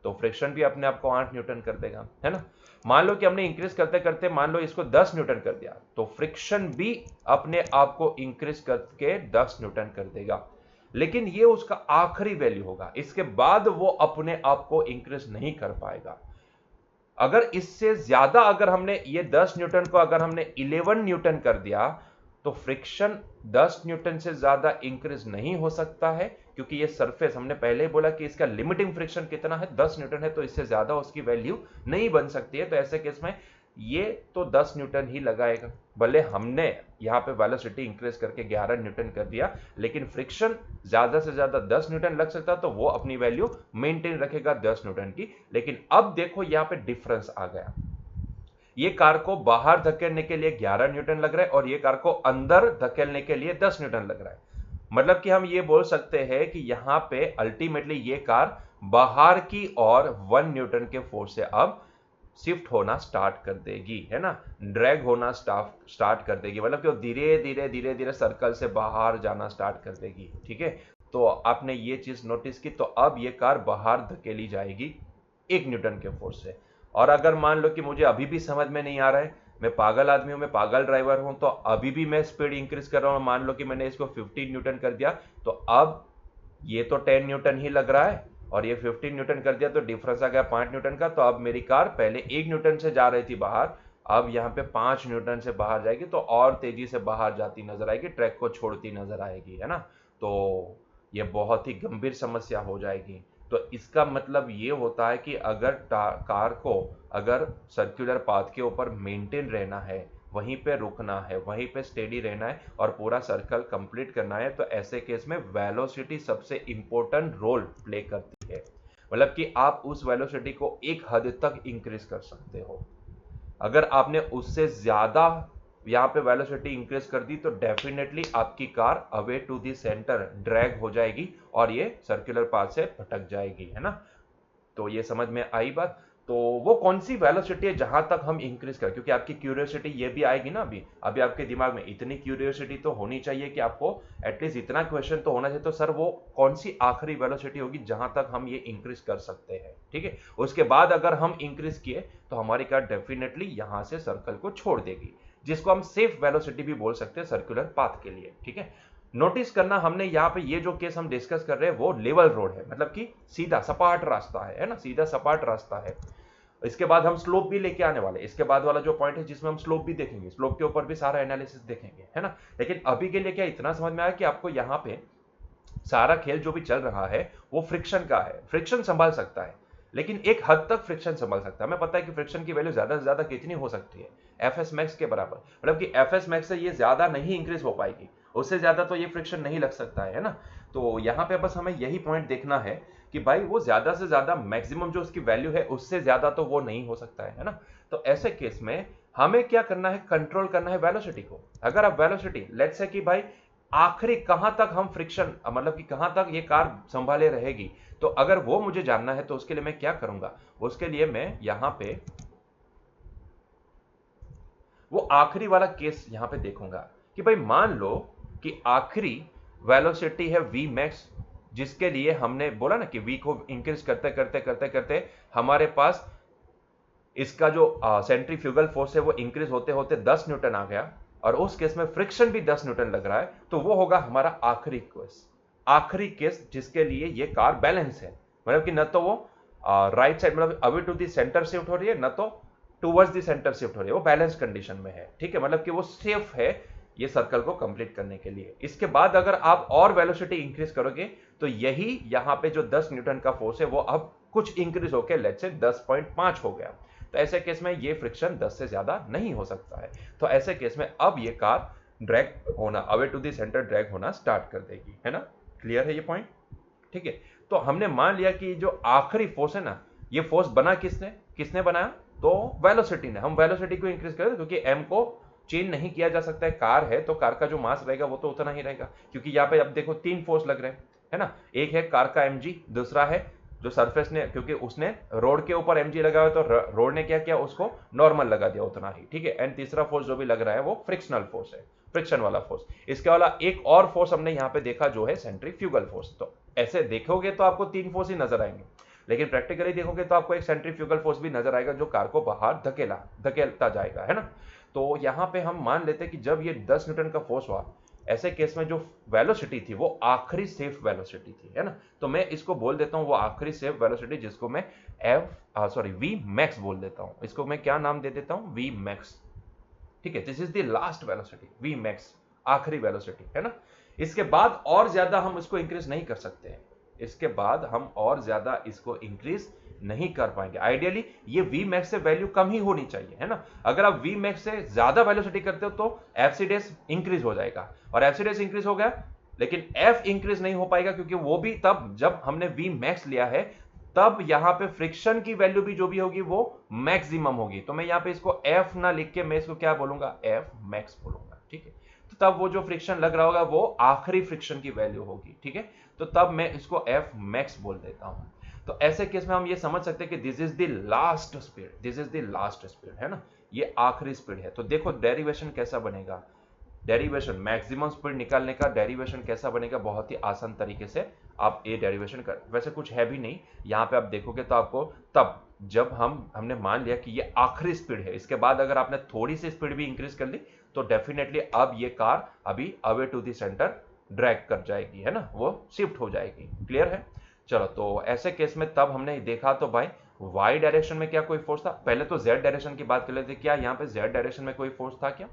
तो फ्रिक्शन भी अपने आप को 8 न्यूटन कर देगा, है ना। मान लो कि हमने इंक्रीज करते करते मान लो इसको 10 न्यूटन कर दिया, तो फ्रिक्शन भी अपने आप को इंक्रीज करके 10 न्यूटन कर देगा। लेकिन ये उसका आखिरी वैल्यू होगा, इसके बाद वो अपने आप को इंक्रीज नहीं कर पाएगा। अगर इससे ज्यादा, अगर हमने ये 10 न्यूटन को अगर हमने 11 न्यूटन कर दिया, तो फ्रिक्शन 10 न्यूटन से ज्यादा इंक्रीज नहीं हो सकता है, क्योंकि ये सरफेस, हमने पहले ही बोला कि इसका लिमिटिंग फ्रिक्शन कितना है? 10 न्यूटन है, तो इससे ज्यादा उसकी वैल्यू नहीं बन सकती है। तो ऐसे केस में ये तो 10 न्यूटन ही लगाएगा, भले हमने यहाँ पे वेलोसिटी इंक्रीज करके 11 न्यूटन कर दिया, लेकिन फ्रिक्शन ज्यादा से ज्यादा 10 न्यूटन लग सकता, तो वो अपनी वैल्यू मेंटेन रखेगा 10 न्यूटन की। लेकिन अब देखो यहाँ पे डिफरेंस आ गया, ये कार को बाहर धकेलने के लिए 11 न्यूटन लग रहा है, और ये कार को अंदर धकेलने के लिए 10 न्यूटन लग रहा है। मतलब कि हम ये बोल सकते हैं कि यहां पे अल्टीमेटली ये कार बाहर की ओर 1 न्यूटन के फोर्स से अब शिफ्ट होना स्टार्ट कर देगी, है ना, ड्रैग होना स्टार्ट कर देगी, मतलब कि वो धीरे धीरे धीरे धीरे सर्कल से बाहर जाना स्टार्ट कर देगी, ठीक है। तो आपने ये चीज नोटिस की, तो अब ये कार बाहर धकेली जाएगी 1 न्यूटन के फोर्स से। और अगर मान लो कि मुझे अभी भी समझ में नहीं आ रहा है, मैं पागल आदमी हूं, मैं पागल ड्राइवर हूं, तो अभी भी मैं स्पीड इंक्रीज कर रहा हूं, मान लो कि मैंने इसको 15 न्यूटन कर दिया, तो अब ये तो 10 न्यूटन ही लग रहा है, और ये 15 न्यूटन कर दिया, तो डिफरेंस आ गया 5 न्यूटन का। तो अब मेरी कार पहले 1 न्यूटन से जा रही थी बाहर, अब यहाँ पे 5 न्यूटन से बाहर जाएगी, तो और तेजी से बाहर जाती नजर आएगी, ट्रैक को छोड़ती नजर आएगी, है ना। तो ये बहुत ही गंभीर समस्या हो जाएगी। तो इसका मतलब ये होता है कि अगर कार को अगर सर्कुलर पाथ के ऊपर मेंटेन रहना है, वहीं पे रुकना है, वहीं पे स्टेडी रहना है और पूरा सर्कल कंप्लीट करना है, तो ऐसे केस में वेलोसिटी सबसे इंपॉर्टेंट रोल प्ले करती है। मतलब कि आप उस वेलोसिटी को एक हद तक इंक्रीज कर सकते हो। अगर आपने उससे ज्यादा यहाँ पे वेलोसिटी इंक्रीज कर दी तो डेफिनेटली आपकी car away to the centre drag हो जाएगी और ये सर्कुलर पाथ से भटक जाएगी, है ना। तो ये समझ में आई बात। तो वो कौन सी वेलोसिटी है जहां तक हम इंक्रीज करें, क्योंकि आपकी क्यूरियोसिटी ये भी आएगी ना। अभी अभी आपके दिमाग में इतनी क्यूरियोसिटी तो होनी चाहिए कि आपको एटलीस्ट इतना क्वेश्चन तो होना चाहिए, तो सर वो कौन सी आखिरी वेलोसिटी होगी जहां तक हम ये इंक्रीज कर सकते हैं, ठीक है। उसके बाद अगर हम इंक्रीज किए तो हमारी कार डेफिनेटली यहां से सर्कल को छोड़ देगी, जिसको हम सेफ वेलोसिटी भी बोल सकते हैं सर्कुलर पाथ के लिए, ठीक है। नोटिस करना, हमने यहाँ पे ये जो केस हम डिस्कस कर रहे हैं वो लेवल रोड है, मतलब कि सीधा सपाट रास्ता है ना, सीधा सपाट रास्ता है। इसके बाद हम स्लोप भी लेके आने वाले, इसके बाद वाला जो पॉइंट है जिसमें हम स्लोप भी देखेंगे, स्लोप के ऊपर भी सारा एनालिसिस देखेंगे, है ना। लेकिन अभी के लिए क्या इतना समझ में आया कि आपको यहाँ पे सारा खेल जो भी चल रहा है वो फ्रिक्शन का है। फ्रिक्शन संभाल सकता है, लेकिन एक हद तक फ्रिक्शन संभाल सकता है। हमें पता है कि फ्रिक्शन की वैल्यू ज्यादा से ज्यादा कितनी हो सकती है, एफएस मैक्स के बराबर, मतलब कि एफएस मैक्स से ये ज्यादा नहीं इंक्रीज हो पाएगी, उससे ज्यादा तो ये फ्रिक्शन नहीं लग सकता है ना। तो यहाँ पे बस हमें यही पॉइंट देखना है कि भाई वो ज्यादा से ज्यादा मैक्सिमम जो उसकी वैल्यू है उससे ज्यादा तो वो नहीं हो सकता है ना। तो ऐसे केस में हमें क्या करना है, कंट्रोल करना है वेलोसिटी को। अगर आप वेलोसिटी लेट्स से कि भाई आखिरी कहां तक हम फ्रिक्शन, मतलब कि कहां तक ये कार संभाले रहेगी, तो अगर वो मुझे जानना है तो उसके लिए मैं क्या करूंगा, उसके लिए मैं यहां पे वो आखिरी वाला केस यहां पे देखूंगा कि भाई मान लो कि आखिरी वेलोसिटी है वी मैक्स, जिसके लिए हमने बोला ना कि वी को इंक्रीज करते करते करते करते हमारे पास इसका जो सेंट्रीफ्यूगल फोर्स है वो इंक्रीज होते होते 10 न्यूटन आ गया, और उस केस में फ्रिक्शन भी 10 न्यूटन लग रहा है, तो वो होगा हमारा आखिरी केस। आखिरी केस जिसके लिए ये कार बैलेंस है, मतलब कि न तो वो राइट साइड मतलब away to the centre shift हो रही है, न तो टूवर्ड्स दी सेंटर शिफ्ट हो रही है, वो बैलेंस कंडीशन में है, ठीक है। मतलब कि वो सेफ है ये सर्कल को कंप्लीट करने के लिए। इसके बाद अगर आप और वेलोसिटी इंक्रीज करोगे तो यही यहां पे जो 10 न्यूटन का फोर्स है वो अब कुछ इंक्रीज होकर लेट्स से 10.5 हो गया। तो ऐसे केस में ये फ्रिक्शन 10 से ज्यादा नहीं हो सकता है। तो ऐसे केस में अब ये कार ड्रैग होना, away to the centre drag होना स्टार्ट कर देगी, है ना। क्लियर है ये पॉइंट, ठीक है। तो हमने मान लिया कि जो आखिरी फोर्स है ना, ये फोर्स बना किसने किसने बनाया, तो वेलोसिटी ने। हम वेलोसिटी को इंक्रीज करें क्योंकि एम को चेंज नहीं किया जा सकता है, कार है तो कार का जो मास रहेगा वो तो उतना ही रहेगा, क्योंकि यहाँ पे अब देखो 3 फोर्स लग रहे हैं, है ना। एक है कार का mg, दूसरा है जो सरफेस ने, क्योंकि उसने रोड के ऊपर mg लगा हुआ तो रोड ने क्या किया, उसको नॉर्मल लगा दिया उतना ही, ठीक है। एंड तीसरा फोर्स जो भी लग रहा है वो फ्रिक्शनल फोर्स है, फ्रिक्शन वाला फोर्स। इसके वाला एक और फोर्स हमने यहाँ पे देखा जो है सेंट्रीफ्यूगल फोर्स। तो ऐसे देखोगे तो आपको 3 फोर्स ही नजर आएंगे, लेकिन प्रैक्टिकली देखोगे तो आपको एक सेंट्रीफ्यूगल फोर्स भी नजर आएगा जो कार को बाहर धकेलता जाएगा, है ना। तो यहां पे हम मान लेते हैं कि जब ये 10 न्यूटन का फोर्स हुआ, ऐसे केस में जो वेलोसिटी थी वो आखिरी सेफ वेलोसिटी थी, है ना। तो मैं इसको बोल देता हूं वो आखिरी सेफ वेलोसिटी, जिसको मैं वी मैक्स बोल देता हूं। इसको मैं क्या नाम दे देता हूं, वी मैक्स, ठीक है। This is the last velocity, v max, आखिरी वेलोसिटी, है ना। इसके बाद और ज्यादा हम इसको इंक्रीज नहीं कर सकते हैं, इसके बाद हम और ज्यादा इसको इंक्रीज नहीं कर पाएंगे। आइडियली ये वी मैक्स से वैल्यू कम ही होनी चाहिए, है ना। अगर आप वी मैक्स से ज्यादा वेलोसिटी करते हो तो एफसीडेस इंक्रीज हो जाएगा, और एफसीडेस इंक्रीज हो गया लेकिन एफ इंक्रीज नहीं हो पाएगा, क्योंकि वो भी तब जब हमने वी मैक्स लिया है, तब यहां पे फ्रिक्शन की वैल्यू भी जो भी होगी वो मैक्सिमम होगी। तो मैं यहां पे इसको एफ ना लिख के मैं इसको क्या बोलूंगा, एफ मैक्स बोलूंगा, ठीक है। तो तब वो जो फ्रिक्शन लग रहा होगा वो आखिरी फ्रिक्शन की वैल्यू होगी, ठीक है। तो तब मैं इसको एफ मैक्स बोल देता हूं। तो ऐसे केस में हम ये समझ सकते हैं कि this is the last speed, this is the last speed, है ना, ये आखिरी स्पीड है। तो देखो डेरिवेशन कैसा बनेगा, डेरिवेशन मैक्सिमम स्पीड निकालने का डेरिवेशन कैसा बनेगा, बहुत ही आसान तरीके से आप ये डेरिवेशन कर, वैसे कुछ है भी नहीं यहाँ पे आप देखोगे तो आपको, तब जब हमने मान लिया कि ये आखिरी स्पीड है, इसके बाद अगर आपने थोड़ी सी स्पीड भी इंक्रीज कर ली तो डेफिनेटली अब ये कार अभी away to the centre drag कर जाएगी, है ना, वो शिफ्ट हो जाएगी। क्लियर है। चलो, तो ऐसे केस में तब हमने देखा तो भाई वाई डायरेक्शन में क्या कोई फोर्स था, पहले तो जेड डायरेक्शन की बात कर लेते, क्या यहाँ पे जेड डायरेक्शन में कोई फोर्स था क्या,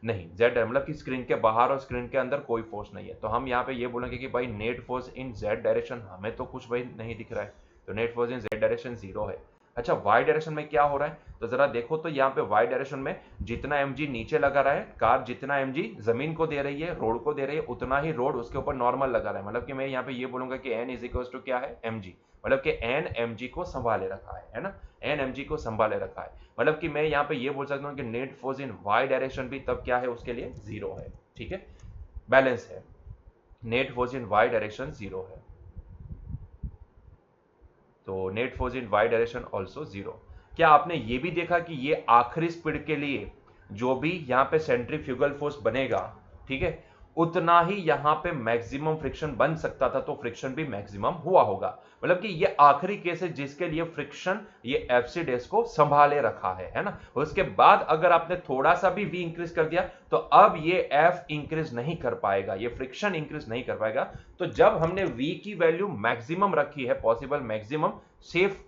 नहीं। जेड मतलब कि स्क्रीन के बाहर और स्क्रीन के अंदर कोई फोर्स नहीं है, तो हम यहाँ पे ये बोलेंगे कि भाई नेट फोर्स इन जेड डायरेक्शन, हमें तो कुछ भाई नहीं दिख रहा है, तो नेट फोर्स इन जेड डायरेक्शन 0 है। अच्छा, वाई डायरेक्शन में क्या हो रहा है, तो जरा देखो तो यहाँ पे वाई डायरेक्शन में जितना mg नीचे लगा रहा है, कार जितना mg जमीन को दे रही है, रोड को दे रही है, उतना ही रोड उसके ऊपर नॉर्मल लगा रहा है। मतलब कि मैं यहाँ पे ये बोलूंगा कि n इज इक्वल टू क्या है, mg, मतलब कि n mg को संभाले रखा है ना, n mg को संभाले रखा है। मतलब कि मैं यहाँ पे ये बोल सकता हूँ कि net force in y direction भी तब क्या है, उसके लिए 0 है। ठीक है, बैलेंस है, net force in y direction 0 है, तो net force in y direction also 0। क्या आपने ये भी देखा कि ये आखिरी स्पीड के लिए जो भी यहां पे सेंट्रीफ्यूगल फोर्स बनेगा, ठीक है, उतना ही यहां पे मैक्सिमम फ्रिक्शन बन सकता था, तो फ्रिक्शन भी मैक्सिमम हुआ होगा। मतलब कि ये आखिरी केस है जिसके लिए फ्रिक्शन ये एफसी डेस को संभाले रखा है ना। उसके बाद अगर आपने थोड़ा सा भी वी इंक्रीज कर दिया तो अब ये एफ इंक्रीज नहीं कर पाएगा, ये फ्रिक्शन इंक्रीज नहीं कर पाएगा। तो जब हमने वी की वैल्यू मैक्सिमम रखी है, पॉसिबल मैक्सिमम, सेफ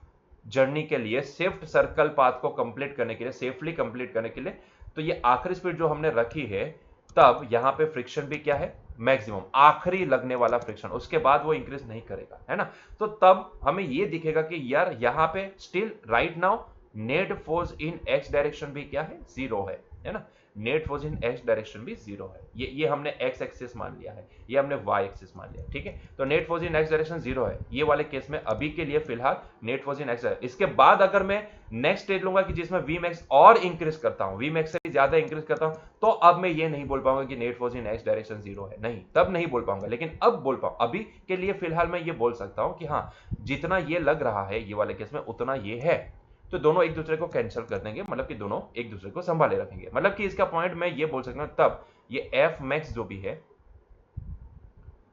जर्नी के लिए, सेफ सर्कल पाथ को कंप्लीट करने के लिए, सेफली कंप्लीट करने के लिए, तो ये आखिरी स्पीड जो हमने रखी है, तब यहां पे फ्रिक्शन भी क्या है, मैक्सिमम, आखिरी लगने वाला फ्रिक्शन, उसके बाद वो इंक्रीज नहीं करेगा, है ना। तो तब हमें ये दिखेगा कि यार यहां पे still right now net force in x direction भी क्या है, 0 है ना। Net force in x direction भी 0 है। ये हमने एक्स एक्सिस मान लिया है, ये हमने वाई एक्सिस मान लिया, ठीक है। तो net force in x direction 0 है ये वाले केस में, अभी के लिए फिलहाल नेट फोर्स इन एक्स। इसके बाद अगर मैं नेक्स्ट स्टेज लूंगा कि जिसमें वी मैक्स और इंक्रीज करता हूं, वी मैक्स से ज्यादा इंक्रीज करता हूं, तो अब मैं ये नहीं बोल पाऊंगा कि net force in x direction 0 है, नहीं, तब नहीं बोल पाऊंगा। लेकिन अब बोल पाऊं, अभी के लिए फिलहाल मैं ये बोल सकता हूं कि हाँ, जितना ये लग रहा है ये वाले केस में उतना ये है। तो दोनों एक दूसरे को कैंसिल कर देंगे, मतलब कि दोनों एक दूसरे को संभाले रखेंगे। मतलब कि इसका पॉइंट मैं ये बोल सकता हूं, तब ये एफ मैक्स जो भी है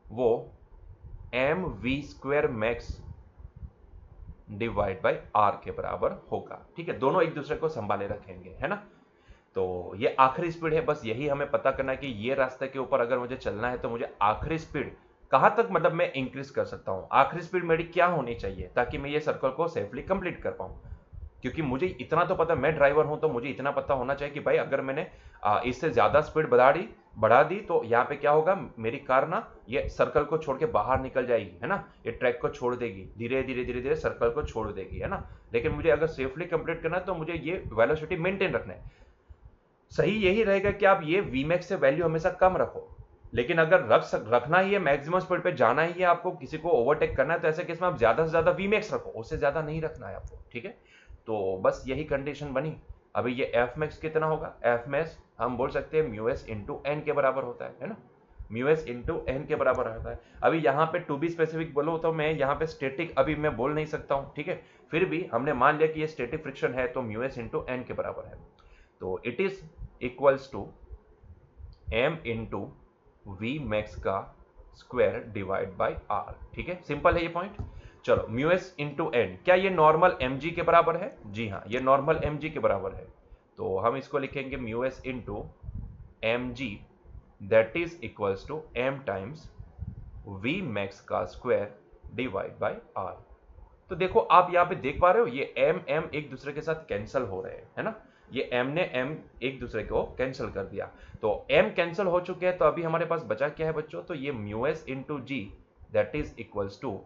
वो m v square max divide by r के बराबर होगा। ठीक है, दोनों एक दूसरे को संभाले रखेंगे, है ना। तो ये आखिरी स्पीड है, बस यही हमें पता करना है कि ये रास्ते के ऊपर अगर मुझे चलना है तो मुझे आखिरी स्पीड कहां तक मतलब मैं इंक्रीज कर सकता हूं, आखिरी स्पीड मेरी क्या होनी चाहिए ताकि मैं ये सर्कल को सेफली कंप्लीट कर पाऊं। क्योंकि मुझे इतना तो पता, मैं ड्राइवर हूं तो मुझे इतना पता होना चाहिए कि भाई अगर मैंने इससे ज्यादा स्पीड बढ़ा दी तो यहाँ पे क्या होगा, मेरी कार ना ये सर्कल को छोड़ के बाहर निकल जाएगी, है ना, ये ट्रैक को छोड़ देगी, धीरे धीरे धीरे धीरे सर्कल को छोड़ देगी, है ना। लेकिन मुझे अगर सेफली कंप्लीट करना है तो मुझे ये वेलोसिटी मेंटेन रखना है। सही यही रहेगा कि आप ये वीमैक्स से वैल्यू हमेशा कम रखो, लेकिन अगर रखना ही है, मैक्सिमम स्पीड पे जाना ही है, आपको किसी को ओवरटेक करना है, तो ऐसे केस में आप ज्यादा से ज्यादा वीमैक्स रखो, उससे ज्यादा नहीं रखना है आपको, ठीक है। तो बस यही कंडीशन बनी। अभी ये एफ मैक्स कितना होगा, एफ मैक्स हम बोल सकते हैं म्यू एस इंटू एन के बराबर होता है ना, म्यू एस इंटू एन के बराबर होता है। अभी यहाँ पे टू बी स्पेसिफिक बोलो तो मैं यहाँ पे स्टेटिक अभी मैं बोल नहीं सकता हूँ, ठीक है। फिर भी हमने मान लिया कि ये स्टेटिक फ्रिक्शन है तो म्यू एस इंटू एन के बराबर है, तो it is equals to m into v max का स्क्वायर डिवाइड बाई आर। ठीक है, सिंपल है ये पॉइंट। चलो, म्यू एस इंटू एन, क्या ये नॉर्मल एम जी के बराबर है, जी हाँ, ये नॉर्मल एम जी के बराबर है। तो हम इसको लिखेंगे mu S into m g, that is equals to m times v max का स्क्वायर डिवाइड बाई आर। तो देखो आप यहाँ पे देख पा रहे हो, ये एम एम एक दूसरे के साथ कैंसिल हो रहे हैं, है ना, ये m ने m एक दूसरे को कैंसिल कर दिया, तो m कैंसिल हो चुके हैं। तो अभी हमारे पास बचा क्या है बच्चों, तो ये mu S into g, that is equals to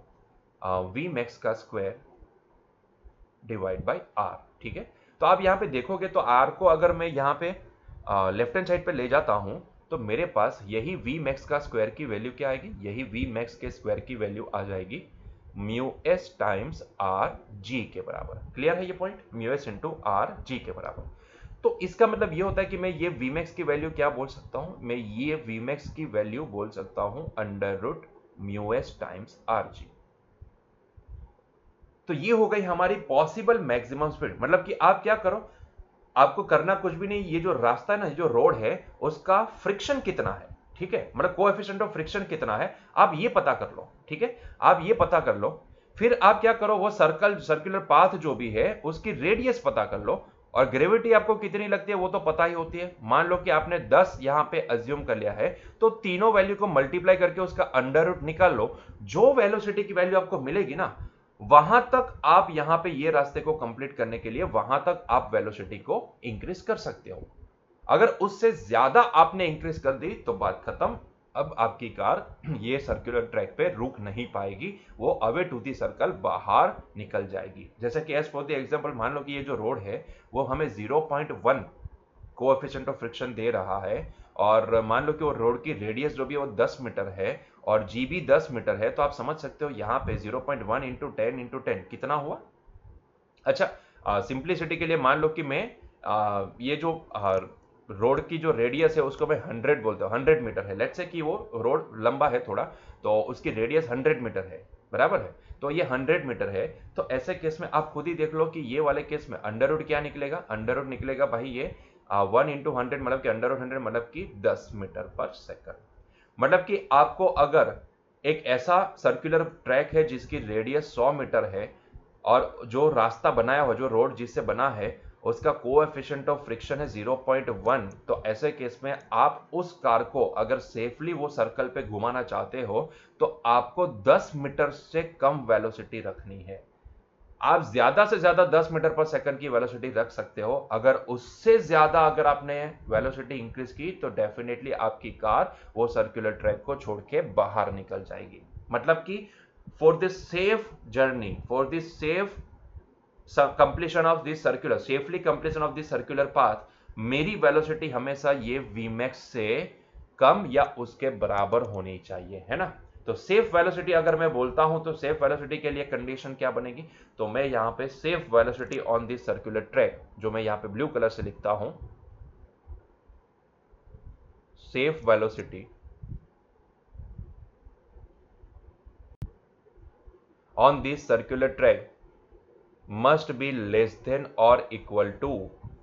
we max का स्क्वायर डिवाइड बाई आर। ठीक है, तो आप यहाँ पे देखोगे तो r को अगर मैं यहाँ पे लेफ्ट हैंड साइड पे ले जाता हूं तो मेरे पास यही वी मैक्स का स्क्वायर की वैल्यू क्या आएगी, यही वी मैक्स के स्क्वायर की वैल्यू आ जाएगी म्यू एस टाइम्स आर जी के बराबर। क्लियर है ये point, mu S into R G के बराबर। तो इसका मतलब ये होता है कि मैं ये वीमैक्स की वैल्यू क्या बोल सकता हूं, मैं ये वीमैक्स की वैल्यू बोल सकता हूं under root mu s times r g. तो ये हो गई हमारी पॉसिबल मैक्सिमम स्पीड। मतलब कि आप क्या करो, आपको करना कुछ भी नहीं, ये जो रास्ता है ना, जो रोड है, उसका फ्रिक्शन कितना है, ठीक है, मतलब कोएफिशिएंट ऑफ फ्रिक्शन कितना है, आप ये पता कर लो, ठीक है, आप ये पता कर लो। फिर आप क्या करो, वो सर्कुलर पाथ जो भी है उसकी रेडियस पता कर लो, और ग्रेविटी आपको कितनी लगती है वो तो पता ही होती है। मान लो कि आपने 10 यहां पे अज्यूम कर लिया है, तो तीनों वैल्यू को मल्टीप्लाई करके उसका अंडर रूट निकाल लो, जो वेलोसिटी की वैल्यू आपको मिलेगी ना, वहां तक आप यहां पे ये रास्ते को कंप्लीट करने के लिए वहां तक आप वेलोसिटी को इंक्रीज कर सकते हो। अगर उससे ज्यादा आपने इंक्रीज कर दी तो बात खत्म, अब आपकी कार ये सर्कुलर ट्रैक पे रुक नहीं पाएगी, वो अवे टू दी सर्कल बाहर निकल जाएगी। जैसे कि एज फॉर द एग्जांपल मान लो कि ये जो रोड है वो हमें 0.1 कोएफिशिएंट ऑफ फ्रिक्शन दे रहा है, और मान लो कि वो रोड की रेडियस जो भी है वो 10 मीटर है और जी भी 10 मीटर है, तो आप समझ सकते हो यहाँ पे 0.1 इंटू 10 इंटू 10 कितना हुआ। अच्छा, सिंप्लिसिटी के लिए मान लो कि मैं ये जो रोड की जो रेडियस है उसको मैं 100 बोलता हूँ, 100 मीटर है। लेट्स से कि वो रोड लंबा है थोड़ा, तो उसकी रेडियस 100 मीटर है, बराबर है। तो ये 100 मीटर है, तो ऐसे केस में आप खुद ही देख लो कि ये वाले केस में अंडर रूट क्या निकलेगा, अंडर रूट निकलेगा भाई ये 1 इंटू 100 मतलब कि अंडर रूट 100 मतलब कि 10 मीटर पर सेकंड। मतलब कि आपको अगर एक ऐसा सर्कुलर ट्रैक है जिसकी रेडियस 100 मीटर है और जो रास्ता बनाया हुआ, जो रोड जिससे बना है, उसका कोएफिशिएंट ऑफ फ्रिक्शन है 0.1, तो ऐसे केस में आप उस कार को अगर सेफली वो सर्कल पे घुमाना चाहते हो तो आपको 10 मीटर से कम वेलोसिटी रखनी है। आप ज्यादा से ज्यादा 10 मीटर पर सेकंड की वेलोसिटी रख सकते हो, अगर उससे ज्यादा अगर आपने वेलोसिटी इंक्रीज की तो डेफिनेटली आपकी कार वो सर्कुलर ट्रैक को छोड़ के बाहर निकल जाएगी। मतलब कि for this safe journey, for this safe completion of this circular, safely completion of this circular path, मेरी वेलोसिटी हमेशा ये Vmax से कम या उसके बराबर होनी चाहिए, है ना। तो सेफ वेलोसिटी अगर मैं बोलता हूं तो सेफ वेलोसिटी के लिए कंडीशन क्या बनेगी, तो मैं यहां पे safe velocity on this circular track, जो मैं यहां पे ब्लू कलर से लिखता हूं, safe velocity on this circular track must be less than और इक्वल टू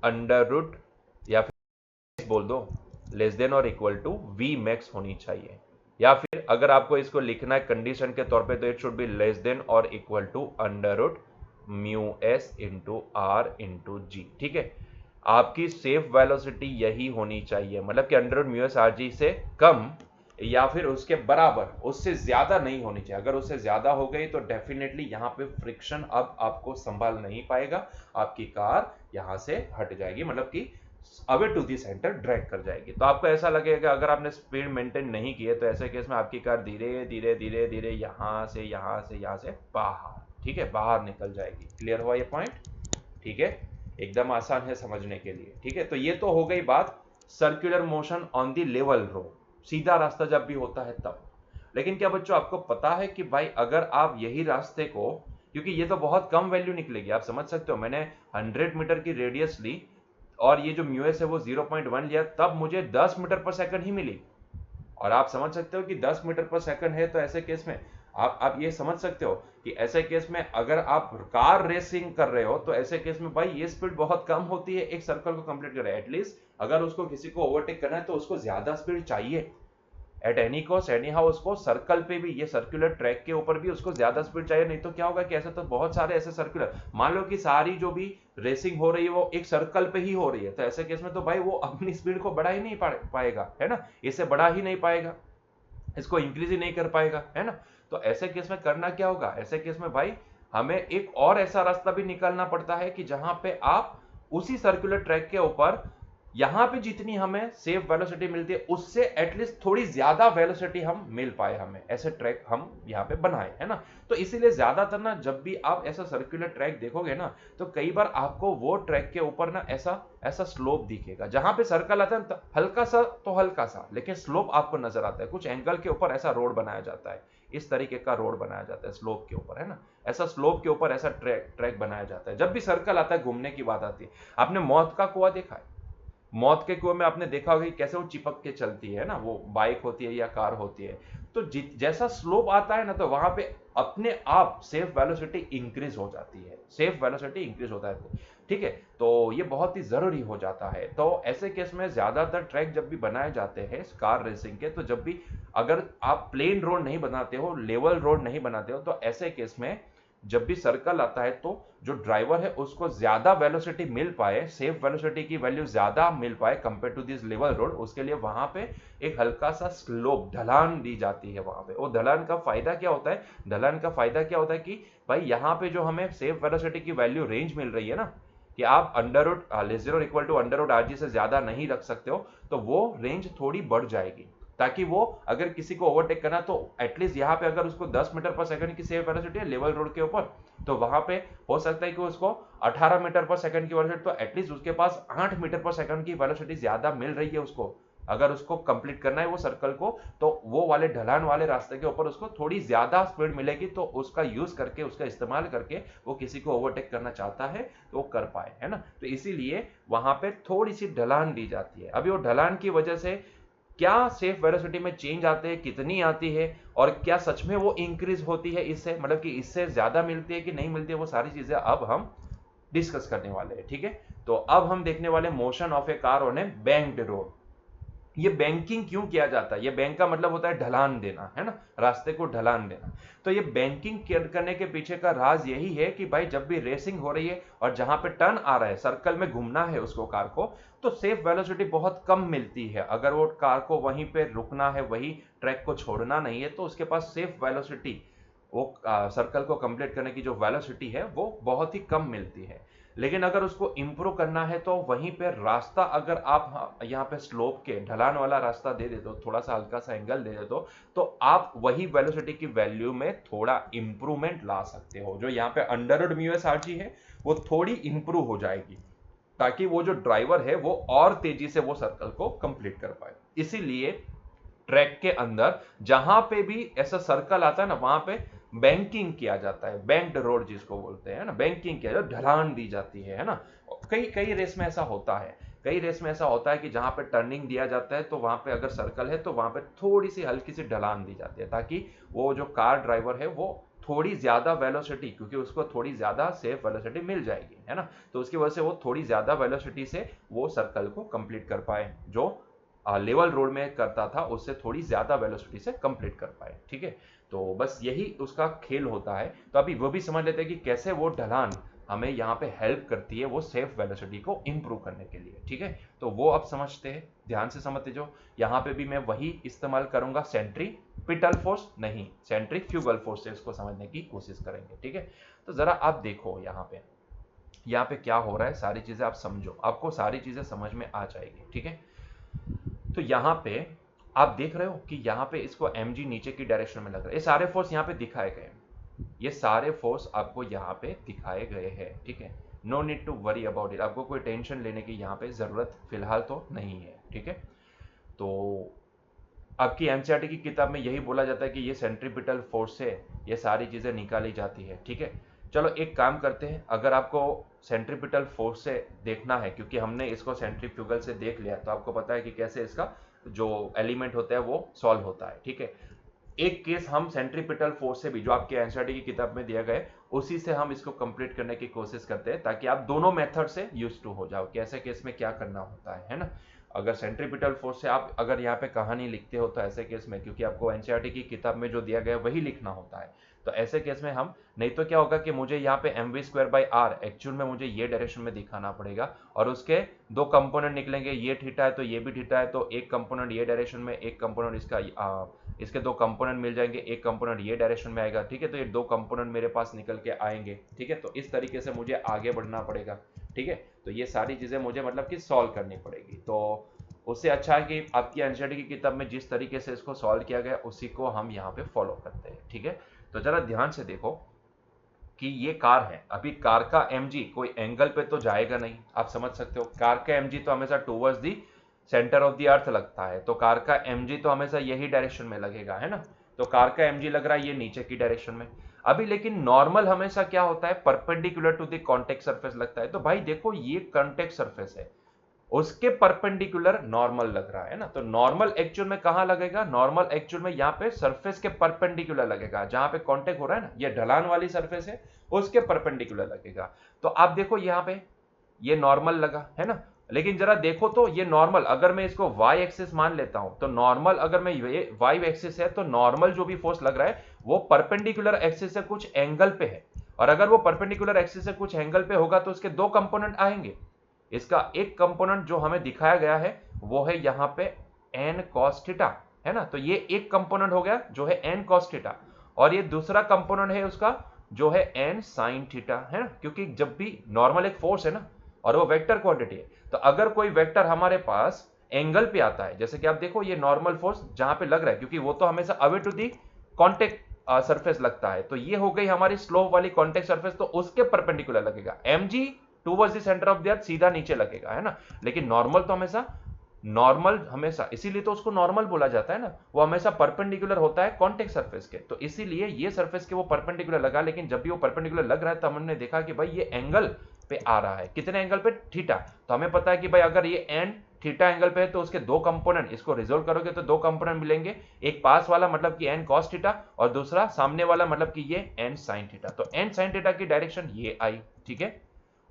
अंडर रूट, या फिर बोल दो लेस देन और इक्वल टू वी मैक्स होनी चाहिए, या फिर अगर आपको इसको लिखना है कंडीशन के तौर पे तो it should be less than और equal to under root mu S into R into G. ठीक है, आपकी सेफ वेलोसिटी यही होनी चाहिए, मतलब कि under root mu s r g से कम या फिर उसके बराबर, उससे ज्यादा नहीं होनी चाहिए। अगर उससे ज्यादा हो गई तो डेफिनेटली यहां पे फ्रिक्शन अब आपको संभाल नहीं पाएगा, आपकी कार यहां से हट जाएगी, मतलब कि away to the centre drag कर जाएगी। तो आपको ऐसा लगेगा अगर आपने स्पीड मेंटेन नहीं की है तो ऐसे केस में आपकी कार धीरे धीरे धीरे धीरे यहां से बाहर, ठीक है, बाहर निकल जाएगी। क्लियर हुआ ये पॉइंट? ठीक है, एकदम आसान है समझने के लिए। ठीक है, तो ये तो हो गई बात circular motion on the level road, सीधा रास्ता जब भी होता है तब। लेकिन क्या बच्चों आपको पता है कि भाई अगर आप यही रास्ते को, क्योंकि ये तो बहुत कम वैल्यू निकलेगी, आप समझ सकते हो, मैंने 100 मीटर की रेडियस ली और ये जो म्यूएस है वो 0.1 लिया, तब मुझे 10 मीटर पर सेकंड ही मिली। और आप समझ सकते हो कि 10 मीटर पर सेकंड है, तो ऐसे केस में आप ये समझ सकते हो कि ऐसे केस में अगर आप कार रेसिंग कर रहे हो तो ऐसे केस में भाई ये स्पीड बहुत कम होती है एक सर्कल को कंप्लीट कर रहा है। एटलीस्ट अगर उसको किसी को ओवरटेक करना है तो उसको ज्यादा स्पीड चाहिए at any cost, any how. उसको सर्कल पे भी, ये सर्कुलर ट्रैक के ऊपर भी उसको ज्यादा स्पीड चाहिए, नहीं तो क्या होगा कि ऐसे तो बहुत सारे ऐसे सर्कुलर, मान लो कि सारी जो भी रेसिंग हो रही है वो एक सर्कल पे ही हो रही है, तो ऐसे केस में तो भाई वो अपनी स्पीड को बढ़ा ही नहीं पाएगा, है ना, इसे बढ़ा ही नहीं पाएगा, इसको इंक्रीज ही नहीं कर पाएगा, है ना। तो ऐसे केस में करना क्या होगा, ऐसे केस में भाई हमें एक और ऐसा रास्ता भी निकालना पड़ता है कि जहां पे आप उसी सर्कुलर ट्रैक के ऊपर यहां पे जितनी हमें सेफ वेलोसिटी मिलती है उससे एटलीस्ट थोड़ी ज्यादा वेलोसिटी हम मिल पाए, हमें ऐसे ट्रैक हम यहां पे बनाए, है ना। तो इसीलिए ज्यादातर ना जब भी आप ऐसा सर्कुलर ट्रैक देखोगे ना तो कई बार आपको वो ट्रैक के ऊपर ना ऐसा ऐसा स्लोप दिखेगा, जहां पे सर्कल आता है तो हल्का सा, तो हल्का सा, लेकिन स्लोप आपको नजर आता है, कुछ एंगल के ऊपर ऐसा रोड बनाया जाता है, इस तरीके का रोड बनाया जाता है स्लोप के ऊपर, है ना। ऐसा स्लोप के ऊपर ऐसा ट्रैक बनाया जाता है। जब भी सर्कल आता है, घूमने की बात आती है, आपने मौत का कुआं देखा है? मौत के कुएं में आपने देखा होगा कि कैसे वो चिपक के चलती है ना, वो बाइक होती है या कार होती है। तो जैसा स्लोप आता है ना तो वहां पे अपने आप सेफ वेलोसिटी इंक्रीज हो जाती है, सेफ वेलोसिटी इंक्रीज होता है। ठीक है, तो ये बहुत ही जरूरी हो जाता है। तो ऐसे केस में ज्यादातर ट्रैक जब भी बनाए जाते हैं कार रेसिंग के, तो जब भी अगर आप प्लेन रोड नहीं बनाते हो, लेवल रोड नहीं बनाते हो, तो ऐसे केस में जब भी सर्कल आता है तो जो ड्राइवर है उसको ज्यादा वेलोसिटी मिल पाए, सेफ वेलोसिटी की वैल्यू ज्यादा मिल पाए compare to this level road, उसके लिए वहां पे एक हल्का सा स्लोप, ढलान दी जाती है वहां पे। वो ढलान का फायदा क्या होता है, ढलान का फायदा क्या होता है कि भाई यहाँ पे जो हमें सेफ वेलोसिटी की वैल्यू रेंज मिल रही है ना, कि आप अंडर रूट लेस देन और equal to under root r g से ज्यादा नहीं रख सकते हो, तो वो रेंज थोड़ी बढ़ जाएगी। ताकि वो अगर किसी को ओवरटेक करना तो एटलीस्ट यहाँ पे अगर उसको 10 मीटर पर सेकंड की सेफ वेलोसिटी है लेवल रोड के ऊपर, तो वहां पे हो सकता है कि उसको 18 मीटर पर सेकंड की वेलोसिटी, तो एटलीस्ट उसके पास 8 मीटर पर सेकंड की वेलोसिटी ज्यादा मिल रही है उसको। अगर उसको कंप्लीट करना है वो सर्कल को, तो वो वाले ढलान वाले रास्ते के ऊपर उसको थोड़ी ज्यादा स्पीड मिलेगी, तो उसका यूज करके, उसका इस्तेमाल करके वो किसी को ओवरटेक करना चाहता है तो वो कर पाए, है ना। तो इसीलिए वहां पे थोड़ी सी ढलान दी जाती है। अभी वो ढलान की वजह से क्या सेफ वेलोसिटी में चेंज आते हैं, कितनी आती है, और क्या सच में वो इंक्रीज होती है इससे, मतलब कि इससे ज्यादा मिलती है कि नहीं मिलती है, वो सारी चीजें अब हम डिस्कस करने वाले हैं, ठीक है। तो अब हम देखने वाले motion of A car on A banked road. ये बैंकिंग क्यों किया जाता है? ये बैंक का मतलब होता है ढलान देना, है ना, रास्ते को ढलान देना। तो ये बैंकिंग करने के पीछे का राज यही है कि भाई जब भी रेसिंग हो रही है और जहां पे टर्न आ रहा है, सर्कल में घूमना है उसको कार को, तो सेफ वेलोसिटी बहुत कम मिलती है। अगर वो कार को वहीं पे रुकना है, वही ट्रैक को छोड़ना नहीं है, तो उसके पास सेफ वेलोसिटी, वो सर्कल को कंप्लीट करने की जो वेलोसिटी है वो बहुत ही कम मिलती है। लेकिन अगर उसको इंप्रूव करना है तो वहीं पे रास्ता, अगर आप यहाँ पे स्लोप के ढलान वाला रास्ता दे देते हो, थोड़ा सा हल्का सा एंगल दे देते हो, तो आप वही वेलोसिटी की वैल्यू में थोड़ा इंप्रूवमेंट ला सकते हो। जो यहाँ पे under root mu s r g है वो थोड़ी इंप्रूव हो जाएगी, ताकि वो जो ड्राइवर है वो और तेजी से वो सर्कल को कंप्लीट कर पाए। इसीलिए ट्रैक के अंदर जहां पे भी ऐसा सर्कल आता है ना, वहां पे बैंकिंग किया जाता है, बैंक्ड रोड जिसको बोलते हैं ना, बैंकिंग किया जाता है, ढलान दी जाती है ना। कई कई रेस में ऐसा होता है, कई रेस में ऐसा होता है कि जहां पे टर्निंग दिया जाता है, तो वहां पे अगर सर्कल है तो वहां पे थोड़ी सी हल्की सी ढलान दी जाती है, ताकि वो जो कार ड्राइवर है वो थोड़ी ज्यादा वेलोसिटी, क्योंकि उसको थोड़ी ज्यादा सेफ वेलोसिटी मिल जाएगी, है ना, तो उसकी वजह से वो थोड़ी ज्यादा वेलोसिटी से वो सर्कल को कंप्लीट कर पाए, जो लेवल रोड में करता था उससे थोड़ी ज्यादा वेलोसिटी से कंप्लीट कर पाए, ठीक है। तो बस यही उसका खेल होता है। तो अभी वो भी समझ लेते हैं कि कैसे वो ढलान हमें यहाँ पे हेल्प करती है वो सेफ वेलोसिटी को इंप्रूव करने के लिए, ठीक है। तो वो अब समझते हैं, ध्यान से समझते जो। यहाँ पे भी मैं वही इस्तेमाल करूंगा, सेंट्रीपिटल फोर्स नहीं, सेंट्रीफ्यूगल फोर्स से इसको समझने की कोशिश करेंगे, ठीक है। तो जरा आप देखो यहाँ पे क्या हो रहा है, सारी चीजें आप समझो, आपको सारी चीजें समझ में आ जाएगी, ठीक है। तो यहाँ पे आप देख रहे हो कि यहाँ पे इसको mg नीचे की डायरेक्शन में लग रहा है, ये सारे फोर्स यहाँ पे दिखाए गए हैं, ये सारे फोर्स आपको यहाँ पे दिखाए गए हैं, ठीक है। No need to worry about it, आपको कोई टेंशन लेने की यहाँ पे जरूरत फिलहाल तो नहीं है, ठीक है। तो आपकी एनसीईआरटी की किताब में यही बोला जाता है कि ये सेंट्रीपिटल फोर्स से ये सारी चीजें निकाली जाती है, ठीक है। चलो एक काम करते हैं, अगर आपको सेंट्रीपिटल फोर्स से देखना है, क्योंकि हमने इसको सेंट्रीफ्यूगल से देख लिया, तो आपको पता है कि कैसे इसका जो एलिमेंट होता है वो सॉल्व होता है, ठीक है। एक केस हम सेंट्रीपिटल फोर्स से भी, जो आपके एनसीईआरटी की किताब में दिया गया है, उसी से हम इसको कंप्लीट करने की कोशिश करते हैं, ताकि आप दोनों मेथड से यूज टू हो जाओ, कैसे केस में क्या करना होता है ना। अगर सेंट्रीपिटल फोर्स से आप अगर यहाँ पे कहानी लिखते हो तो ऐसे केस में, क्योंकि आपको एनसीईआरटी की किताब में जो दिया गया है वही लिखना होता है, तो ऐसे केस में हम, नहीं तो क्या होगा कि मुझे यहाँ पे mv²/r एक्चुअल में मुझे ये डायरेक्शन में दिखाना पड़ेगा, और उसके दो कंपोनेंट निकलेंगे, ये थीटा है तो ये भी थीटा है, तो एक कंपोनेंट ये डायरेक्शन में, एक कंपोनेंट इसके दो कंपोनेंट मिल जाएंगे, एक कंपोनेंट ये डायरेक्शन में आएगा, ठीक है। तो ये दो कंपोनेंट मेरे पास निकल के आएंगे, ठीक है। तो इस तरीके से मुझे आगे बढ़ना पड़ेगा, ठीक है। तो ये सारी चीजें मुझे मतलब कि सॉल्व करनी पड़ेगी। तो उससे अच्छा है कि आपकी एनसीईआरटी की किताब में जिस तरीके से इसको सॉल्व किया गया उसी को हम यहाँ पे फॉलो करते हैं, ठीक है। तो जरा ध्यान से देखो कि ये कार है, अभी कार का mg कोई एंगल पे तो जाएगा नहीं, आप समझ सकते हो, कार का mg तो हमेशा towards the centre of the earth लगता है, तो कार का mg तो हमेशा यही डायरेक्शन में लगेगा, है ना। तो कार का mg लग रहा है ये नीचे की डायरेक्शन में। अभी लेकिन नॉर्मल हमेशा क्या होता है, perpendicular to the contact surface लगता है। तो भाई देखो ये कॉन्टेक्ट सरफेस है, उसके परपेंडिकुलर नॉर्मल लग रहा है ना, तो नॉर्मल एक्चुअल में कहां लगेगा, नॉर्मल एक्चुअल में यहाँ पे सरफेस के परपेंडिकुलर लगेगा, जहां पे कांटेक्ट हो रहा है ना, ये ढलान वाली सरफेस है उसके परपेंडिकुलर लगेगा। तो आप देखो यहाँ पे ये नॉर्मल लगा है ना, लेकिन जरा देखो तो ये नॉर्मल, अगर मैं इसको वाई एक्सिस मान लेता हूं, तो नॉर्मल अगर मैं वाई एक्सिस है, तो नॉर्मल जो भी फोर्स लग रहा है वो परपेंडिकुलर एक्सिस से कुछ एंगल पे है, और अगर वो परपेंडिकुलर एक्सिस से कुछ एंगल पे होगा तो उसके दो कंपोनेंट आएंगे। इसका एक कंपोनेंट जो हमें दिखाया गया है वो है यहाँ पे n cos थीटा, है ना, तो ये एक कंपोनेंट हो गया जो है n cos थीटा, और ये दूसरा कंपोनेंट है उसका जो है n sin थीटा, है ना, क्योंकि जब भी नॉर्मल एक फोर्स है ना और वो वेक्टर क्वांटिटी है, तो अगर कोई वेक्टर हमारे पास एंगल पे आता है, जैसे कि आप देखो ये नॉर्मल फोर्स जहां पे लग रहा है, क्योंकि वो तो हमेशा away to the contact surface लगता है, तो ये हो गई हमारी स्लोप वाली कॉन्टेक्ट सरफेस, तो उसके परपेंडिकुलर लगेगा। mg towards the centre of the earth सीधा नीचे लगेगा, है ना। लेकिन नॉर्मल तो हमेशा, नॉर्मल हमेशा, इसीलिए तो उसको नॉर्मल बोला जाता है ना, वो हमेशा परपेंडिकुलर होता है कॉन्टेक्ट सरफेस के, तो इसीलिए ये सरफेस के वो परपेंडिकुलर लगा। लेकिन जब भी वो परपेंडिकुलर लग रहा है तो हमने देखा कि भाई ये एंगल पे आ रहा है, कितने एंगल पे, थीटा। तो हमें पता है कि भाई अगर ये एन थीटा एंगल पे है तो उसके दो कंपोनेंट, इसको रिजोल्व करोगे तो दो कंपोनेंट मिलेंगे, एक पास वाला मतलब कि एन कॉस थीटा, और दूसरा सामने वाला मतलब कि ये एन साइन थीटा। तो एन साइन थीटा की डायरेक्शन ये आई, ठीक है।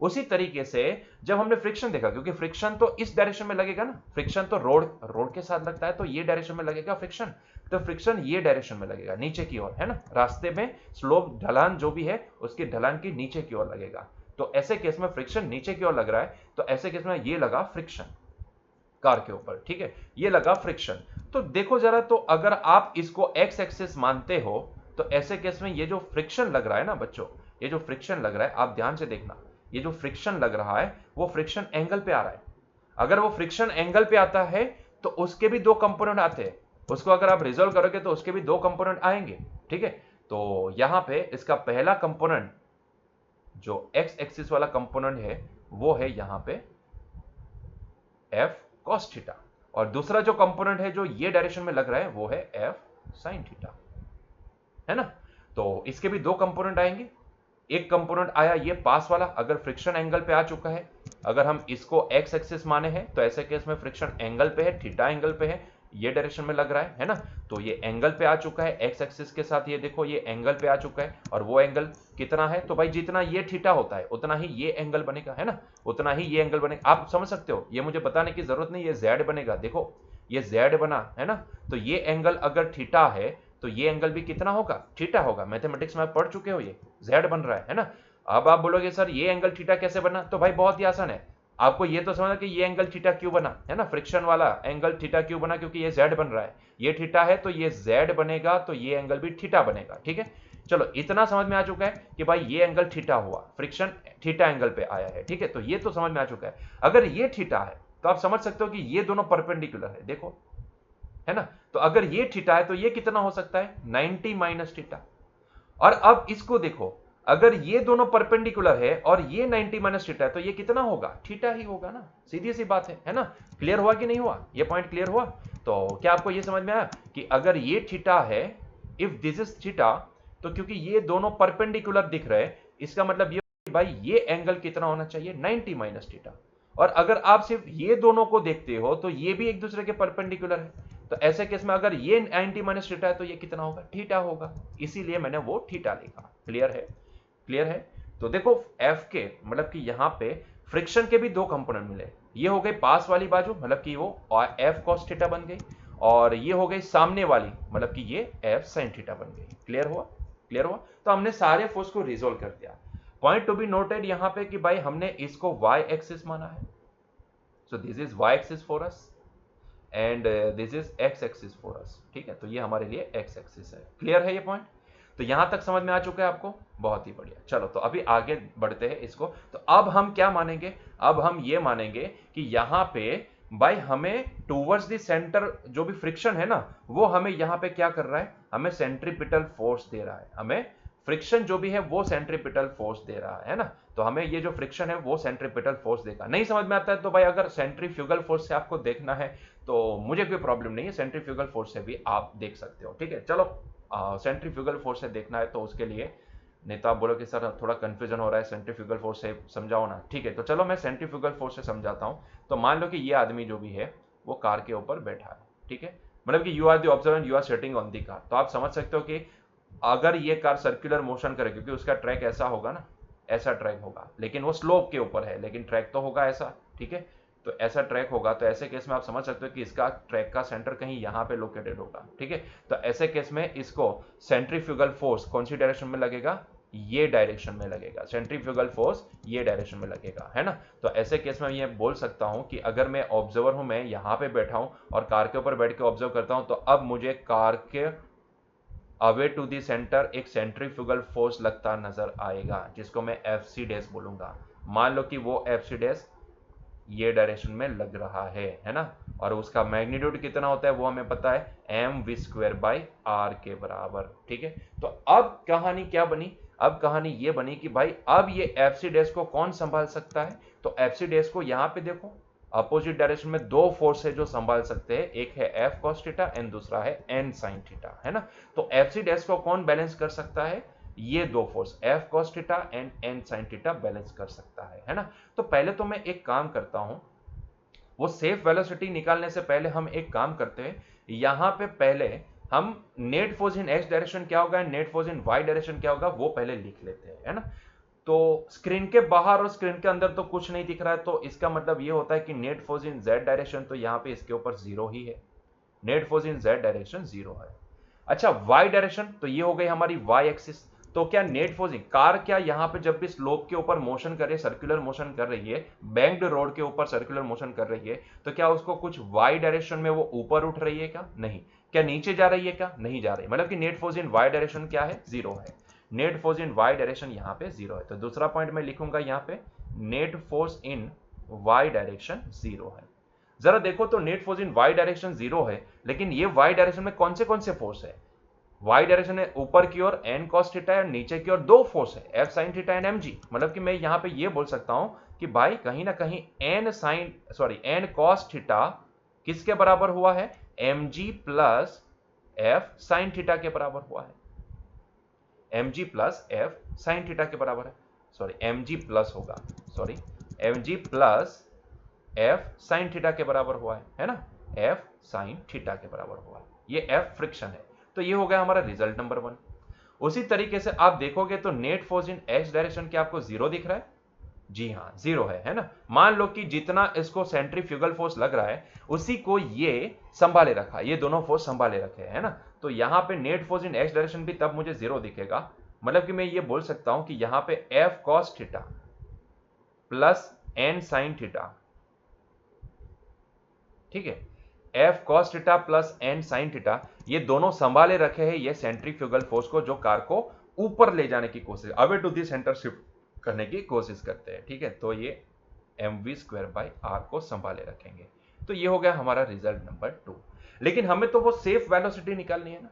उसी तरीके से जब हमने फ्रिक्शन देखा, क्योंकि फ्रिक्शन तो इस डायरेक्शन में लगेगा ना, फ्रिक्शन तो रोड के साथ लगता है, तो ये डायरेक्शन में लगेगा फ्रिक्शन, तो फ्रिक्शन ये डायरेक्शन में लगेगा नीचे की ओर, है ना, रास्ते में स्लोप ढलान जो भी है उसकी ढलान की नीचे की ओर लगेगा। तो ऐसे केस में फ्रिक्शन नीचे की ओर लग रहा है, तो ऐसे केस में ये लगा फ्रिक्शन कार के ऊपर, ठीक है, ये लगा फ्रिक्शन। तो देखो जरा, तो अगर आप इसको एक्स एक्सिस मानते हो तो ऐसे केस में ये जो फ्रिक्शन लग रहा है ना बच्चों, ये जो फ्रिक्शन लग रहा है, आप ध्यान से देखना, ये जो फ्रिक्शन लग रहा है वो फ्रिक्शन एंगल पे आ रहा है। अगर वो फ्रिक्शन एंगल पे आता है तो उसके भी दो कंपोनेंट आते हैं, उसको अगर आप रिजोल्व करोगे तो उसके भी दो कंपोनेंट आएंगे, ठीक है। तो यहां पे इसका पहला कंपोनेंट जो एक्स एक्सिस वाला कंपोनेंट है वो है यहां पे एफ कॉस थीटा, और दूसरा जो कंपोनेंट है जो ये डायरेक्शन में लग रहा है वो है एफ साइन थीटा, है ना। तो इसके भी दो कंपोनेंट आएंगे, एक कंपोनेंट आया ये पास वाला, अगर फ्रिक्शन एंगल पे आ चुका है, अगर हम इसको एक्स एक्सिस माने हैं तो ऐसे केस में फ्रिक्शन एंगल पे है, थीटा एंगल पे है, ये डायरेक्शन में लग रहा है ना। तो ये एंगल पे आ चुका है एक्स एक्सिस के साथ, ये देखो ये एंगल पे आ चुका है, और वो एंगल कितना है, तो भाई जितना ये थीटा होता है उतना ही ये एंगल बनेगा, है ना, उतना ही ये एंगल बनेगा। आप समझ सकते हो, ये मुझे बताने की जरूरत नहीं, ये जेड बनेगा, देखो ये जेड बना, है ना। तो ये एंगल अगर थीटा है तो ये एंगल भी कितना होगा, थीटा होगा, मैथमेटिक्स में आप पढ़ चुके हो, ये जेड बन रहा है ना। अब आप बोलोगे सर ये एंगल थीटा कैसे बना, तो भाई बहुत ही आसान है, आपको ये तो समझना कि ये एंगल थीटा क्यों बना, है ना, फ्रिक्शन वाला एंगल थीटा क्यों बना, क्योंकि ये जेड बन रहा है, ये थीटा है तो ये जेड बनेगा, तो ये एंगल भी थीटा बनेगा, ठीक है। चलो इतना समझ में आ चुका है कि भाई ये एंगल थीटा हुआ, फ्रिक्शन थीटा एंगल पे आया है, ठीक है, तो ये तो समझ में आ चुका है। अगर ये थीटा है तो आप समझ सकते हो कि ये दोनों परपेंडिकुलर है, देखो, है ना। तो अगर ये थीटा है तो ये कितना हो सकता है, 90 माइनस थीटा। और अब इसको देखो, अगर ये दोनों परपेंडिकुलर है और ये 90 माइनस थीटा है तो ये कितना होगा, थीटा ही होगा ना, सीधी सी बात है ना। क्लियर हुआ कि नहीं हुआ, ये पॉइंट क्लियर हुआ। तो क्या आपको ये समझ में आया कि अगर ये थीटा है, इफ दिस इज थीटा, तो क्योंकि ये दोनों परपेंडिकुलर दिख रहे हैं, इसका मतलब ये भाई ये एंगल कितना होना चाहिए, 90 माइनस थीटा। और अगर आप सिर्फ ये दोनों को देखते हो तो ये भी एक दूसरे के परपेंडिकुलर है, तो ऐसे केस में अगर ये 90 माइनस थीटा है तो ये कितना होगा, थीटा होगा, इसीलिए मैंने वो थीटा लिखा। क्लियर है, क्लियर है। तो देखो एफ के मतलब कि यहां पे फ्रिक्शन के भी दो कंपोनेंट मिले, ये हो गई पास वाली बाजू मतलब कि वो एफ कॉस थीटा बन गई, और ये हो गई सामने वाली मतलब कि ये एफ साइन थीटा बन गई। क्लियर हुआ, क्लियर हुआ। तो हमने सारे फोर्स को रिजोल्व कर दिया। पॉइंट टू बी नोटेड यहां पे कि भाई हमने इसको वाई एक्सिस माना है, so this is y axis for us and this is x axis for us, ठीक है, तो ये हमारे लिए एक्स एक्सिस है। क्लियर है ये पॉइंट, तो यहां तक समझ में आ चुका है आपको, बहुत ही बढ़िया। चलो तो अभी आगे बढ़ते हैं इसको, तो अब हम क्या मानेंगे, अब हम ये मानेंगे कि यहां पे भाई हमें टूवर्ड्स द सेंटर जो भी फ्रिक्शन है ना, वो हमें यहां पे क्या कर रहा है, हमें सेंट्रीपिटल फोर्स दे रहा है, हमें फ्रिक्शन जो भी है वो सेंट्रीपिटल फोर्स दे रहा है ना। तो हमें ये जो फ्रिक्शन है वो सेंट्रीपिटल फोर्स देगा। नहीं समझ में आता है तो भाई अगर सेंट्रीफ्यूगल फोर्स से आपको देखना है तो मुझे कोई प्रॉब्लम नहीं है, सेंट्रीफ्यूगल फोर्स से भी आप देख सकते हो, ठीक है। चलो सेंट्रीफ्यूगल फोर्स से देखना है तो उसके लिए नहीं तो आप बोलो कि सर थोड़ा कंफ्यूजन हो रहा है, सेंट्रीफ्यूगल फोर्स से समझाओ ना, ठीक है। तो चलो मैं सेंट्रीफ्यूगल फोर्स से समझाता हूँ। तो मान लो कि ये आदमी जो भी है वो कार के ऊपर बैठा है, ठीक है, मतलब कि you are the observer and you are sitting on the car. तो आप समझ सकते हो कि अगर ये कार सर्कुलर मोशन करे, क्योंकि उसका ट्रैक ऐसा होगा ना, ऐसा ट्रैक होगा, लेकिन वो स्लोप के ऊपर है, लेकिन ट्रैक तो होगा ऐसा, ठीक है। तो ऐसा ट्रैक होगा, तो ऐसे केस में आप समझ सकते हो कि इसका ट्रैक का सेंटर कहीं यहां पे लोकेटेड होगा, ठीक है। तो ऐसे केस में इसको सेंट्रीफ्यूगल फोर्स कौन सी डायरेक्शन में लगेगा, ये डायरेक्शन में लगेगा, सेंट्रीफ्यूगल फोर्स ये डायरेक्शन में लगेगा, है ना। तो ऐसे केस में ये बोल सकता हूं कि अगर मैं ऑब्जर्वर हूं, मैं यहां पे बैठा हूं और कार के ऊपर बैठ के ऑब्जर्व करता हूं, तो अब मुझे कार के अवे टू दी सेंटर एक सेंट्रीफ्यूगल फोर्स लगता नजर आएगा, जिसको मैं एफ सी डैश बोलूंगा। मान लो कि वो एफ सी डैश ये डायरेक्शन में लग रहा है ना, और उसका मैग्नीट्यूड कितना होता है वो हमें पता है, mv²/r के बराबर। ठीक है, तो अब कहानी क्या बनी, अब कहानी ये बनी कि भाई अब ये एफसी डैश को कौन संभाल सकता है, तो एफसी डैश को यहां पे देखो अपोजिट डायरेक्शन में दो फोर्स है जो संभाल सकते हैं, एक है एफ कॉस थीटा एंड दूसरा है एन साइन थीटा, है ना। तो एफसी डैश को कौन बैलेंस कर सकता है, ये दो force f cos theta and n sin theta balance कर सकता है ना। तो पहले तो मैं एक काम करता हूं, वो सेफ वेलोसिटी निकालने से पहले हम एक काम करते हैं, यहां पे पहले हम net force in x direction क्या होगा, net force in y direction क्या होगा वो पहले लिख लेते हैं, है ना। तो स्क्रीन के बाहर और स्क्रीन के अंदर तो कुछ नहीं दिख रहा है, तो इसका मतलब ये होता है कि नेट फोर्स इन जेड डायरेक्शन तो यहां पे इसके ऊपर जीरो ही है, नेट फोर्स इन जेड डायरेक्शन जीरो है। अच्छा वाई डायरेक्शन, तो ये हो गई हमारी वाई एक्सिस, तो क्या नेट फोर्सिंग कार क्या यहां पे जब भी स्लोप के ऊपर मोशन कर रही है, सर्कुलर मोशन कर रही है, बैंक्ड रोड के ऊपर सर्कुलर मोशन कर रही है, तो क्या उसको कुछ वाई डायरेक्शन में वो ऊपर उठ रही है क्या, नहीं। क्या नीचे जा रही है क्या, नहीं जा रही, मतलब कि net force in y direction क्या है, जीरो है। Net force in y direction यहां पे जीरो है, तो दूसरा पॉइंट मैं लिखूंगा यहां पे net force in y direction zero है। जरा देखो तो net force in y direction zero है, लेकिन ये वाई डायरेक्शन में कौन से फोर्स है, वाई डायरेक्शन में ऊपर की ओर एन कॉस थीटा है और नीचे की ओर दो फोर्स है f sin theta and m g, मतलब कि मैं यहां पे ये बोल सकता हूं कि भाई कहीं ना कहीं एन कॉस थीटा किसके बराबर हुआ है, m g plus f sin theta के बराबर हुआ है, m g plus f sin theta के बराबर है, सॉरी एम जी प्लस होगा, sorry m g plus f sin theta के बराबर हुआ है ना, एफ साइन थीटा के बराबर हुआ है, ये एफ फ्रिक्शन है। तो ये हो गया हमारा रिजल्ट नंबर 1। उसी तरीके से आप देखोगे तो net force in x direction क्या आपको जीरो दिख रहा है, जी हाँ जीरो है ना। मान लो कि जितना इसको सेंट्रीफ्यूगल फोर्स लग रहा है उसी को ये संभाले रखा, ये दोनों फोर्स संभाले रखे है ना, तो यहां पे net force in x direction भी तब मुझे जीरो दिखेगा, मतलब कि मैं ये बोल सकता हूं कि यहां पे f cos theta plus n sin theta, ठीक है, f cos theta plus n sin theta ये दोनों संभाले रखे हैं ये सेंट्रीफ्यूगल फोर्स को, जो कार को ऊपर ले जाने की कोशिश, away to the centre shift करने की कोशिश करते हैं, ठीक है। तो ये mv²/r को संभाले रखेंगे। तो ये हो गया हमारा रिजल्ट नंबर 2। लेकिन हमें तो वो सेफ वेलोसिटी निकालनी है ना,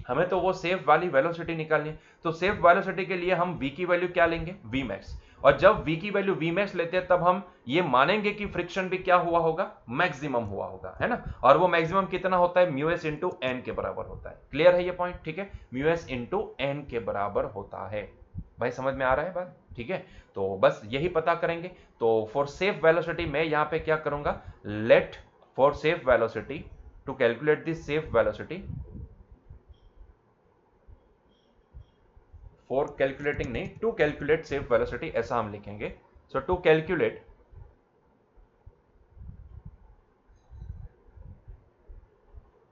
हमें तो वो सेफ वाली वेलोसिटी निकालनी है, तो सेफ वेलोसिटी के लिए हम v की वैल्यू क्या लेंगे, v मैक्स, और जब v की वैल्यू v मैक्स लेते हैं तब हम ये मानेंगे कि फ्रिक्शन भी क्या हुआ होगा, मैक्सिमम हुआ होगा, है ना। और वो मैक्सिमम कितना होता है, म्यूएस इंटू एन के बराबर होता है। क्लियर है ये पॉइंट, ठीक है, म्यूएस इंटू एन के बराबर होता है। भाई समझ में आ रहा है बात, ठीक है। तो बस यही पता करेंगे। तो फॉर सेफ वेलोसिटी मैं यहां पे क्या करूंगा, let for safe velocity to calculate the safe velocity, for calculating नहीं, टू कैलकुलेट सेफ वेलोसिटी ऐसा हम लिखेंगे। So to calculate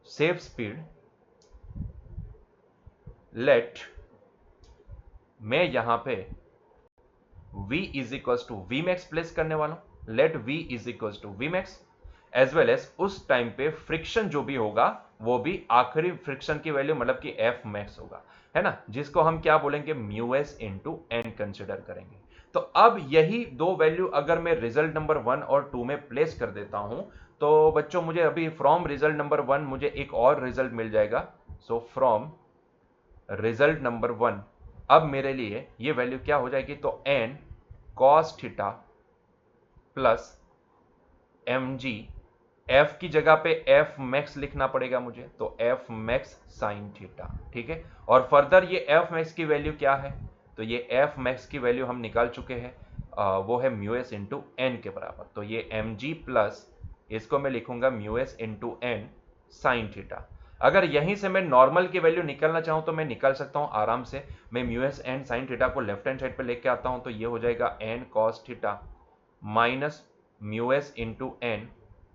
safe speed, let मैं यहां पे v is equals to we max place करने वाला हूं, let v is equals to we max as well as उस टाइम पे फ्रिक्शन जो भी होगा वो भी आखिरी फ्रिक्शन की वैल्यू मतलब कि एफ मैक्स होगा, है ना, जिसको हम क्या बोलेंगे, mu S into n consider करेंगे। तो अब यही दो वैल्यू अगर मैं रिजल्ट नंबर 1 और 2 में प्लेस कर देता हूं, तो बच्चों मुझे अभी फ्रॉम रिजल्ट नंबर 1 मुझे एक और रिजल्ट मिल जाएगा। सो फ्रॉम रिजल्ट नंबर 1 अब मेरे लिए ये वैल्यू क्या हो जाएगी, तो n cos theta plus m g, f की जगह पे एफ मैक्स लिखना पड़ेगा मुझे, तो एफ मैक्स साइन थीटा, ठीक है। और फर्दर ये एफ मैक्स की वैल्यू क्या है, तो ये एफ मैक्स की वैल्यू हम निकाल चुके हैं, वो है म्यू एस इंटू एन के बराबर, तो ये एम जी प्लस इसको मैं लिखूंगा mu S into n sin theta. अगर यहीं से मैं नॉर्मल की वैल्यू निकालना चाहूं तो मैं निकाल सकता हूं आराम से, मैं mu s n sin theta को लेफ्ट हैंड साइड पे लेके आता हूं, तो ये हो जाएगा n cos theta minus mu S into n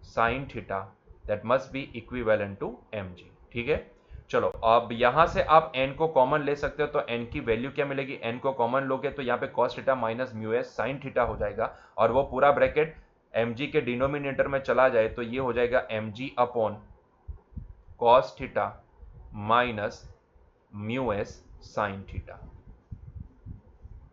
sin theta, that must be equivalent to m g, ठीक है। चलो अब यहां से आप n को कॉमन ले सकते हो, तो n की वैल्यू क्या मिलेगी, n को कॉमन लोगे तो यहाँ पे cos theta minus mu s sin theta हो जाएगा, और वो पूरा ब्रैकेट mg के डिनोमिनेटर में चला जाए तो ये हो जाएगा mg upon cos theta minus mu s sin theta,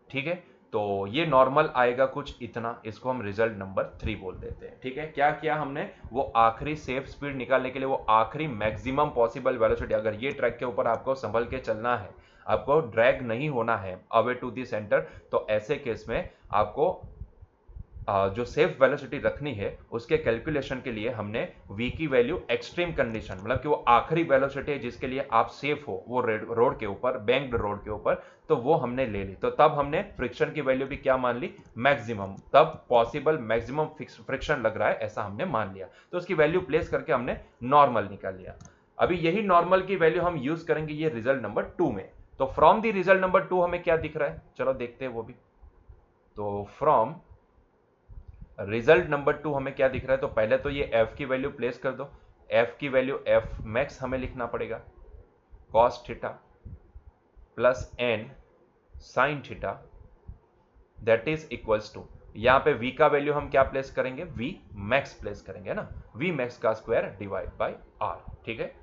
ठीक है। तो ये नॉर्मल आएगा कुछ इतना, इसको हम रिजल्ट नंबर 3 बोल देते हैं। ठीक है, क्या किया हमने, वो आखिरी सेफ स्पीड निकालने के लिए वो आखिरी मैक्सिमम पॉसिबल वेलोसिटी, अगर ये ट्रैक के ऊपर आपको संभल के चलना है, आपको ड्रैग नहीं होना है अवे टू दी सेंटर, तो ऐसे केस में आपको जो सेफ वेलोसिटी रखनी है उसके कैलकुलेशन के लिए हमने v की वैल्यू एक्सट्रीम कंडीशन, मतलब कि वो आखिरी वेलोसिटी है जिसके लिए आप सेफ हो वो रोड के ऊपर, बैंक्ड रोड के ऊपर, तो वो हमने ले ली। तो तब हमने फ्रिक्शन की वैल्यू भी क्या मान ली, मैक्सिमम, तब पॉसिबल मैक्सिमम फ्रिक्शन लग रहा है ऐसा हमने मान लिया, तो उसकी वैल्यू प्लेस करके हमने नॉर्मल निकाल लिया। अभी यही नॉर्मल की वैल्यू हम यूज करेंगे ये रिजल्ट नंबर 2 में। तो फ्रॉम द रिजल्ट नंबर 2 हमें क्या दिख रहा है, चलो देखते हैं वो भी। तो फ्रॉम रिजल्ट नंबर 2 हमें क्या दिख रहा है, तो पहले तो ये f की वैल्यू प्लेस कर दो। f की वैल्यू f मैक्स हमें लिखना पड़ेगा cos theta plus n sin theta that is equals to, यहां पे v का वैल्यू हम क्या प्लेस करेंगे, v मैक्स प्लेस करेंगे ना, v मैक्स का स्क्वायर डिवाइड बाय r। ठीक है,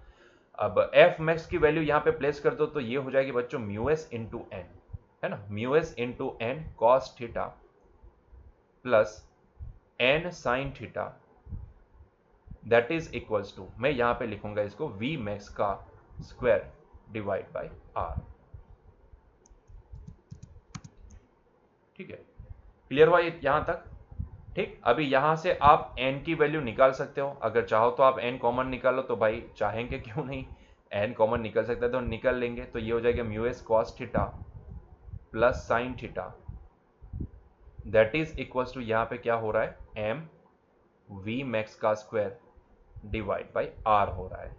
अब f मैक्स की वैल्यू यहां पे प्लेस कर दो तो ये हो जाएगी बच्चों म्यू s इंटू n, है ना, mu s into n cos theta plus n sin theta that is equals to, मैं यहां पे लिखूंगा इसको v मैक्स का स्क्वायर डिवाइड बाय r। ठीक है, क्लियर हुआ यहां तक। ठीक, अभी यहां से आप n की वैल्यू निकाल सकते हो, अगर चाहो तो आप n कॉमन निकालो, तो भाई चाहेंगे क्यों नहीं, n कॉमन निकल सकता है तो निकल लेंगे, तो ये हो जाएगा mu s cos theta plus sin theta that is equals to, यहां पे क्या हो रहा है, m v मैक्स का स्क्वायर डिवाइड बाय r हो रहा है।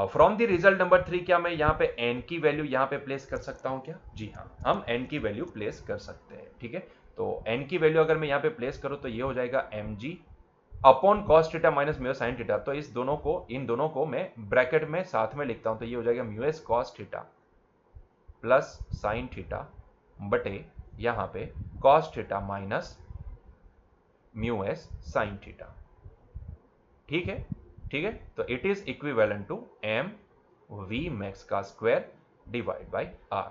फ्रॉम द रिजल्ट नंबर 3 क्या मैं यहां पे n की वैल्यू यहां पे प्लेस कर सकता हूं क्या, जी हाँ, हम n की वैल्यू प्लेस कर सकते हैं। ठीक है, तो n की वैल्यू अगर मैं यहां पे प्लेस करूं तो ये हो जाएगा mg upon cos theta minus mu sin theta, तो इन दोनों को मैं ब्रैकेट में साथ में लिखता हूं, तो ये हो जाएगा mu s cos theta plus sin theta बटे यहां पे cos theta minus mu s sin theta. ठीक है, ठीक है, तो it is equivalent to m v max का स्क्वायर डिवाइड बाय r।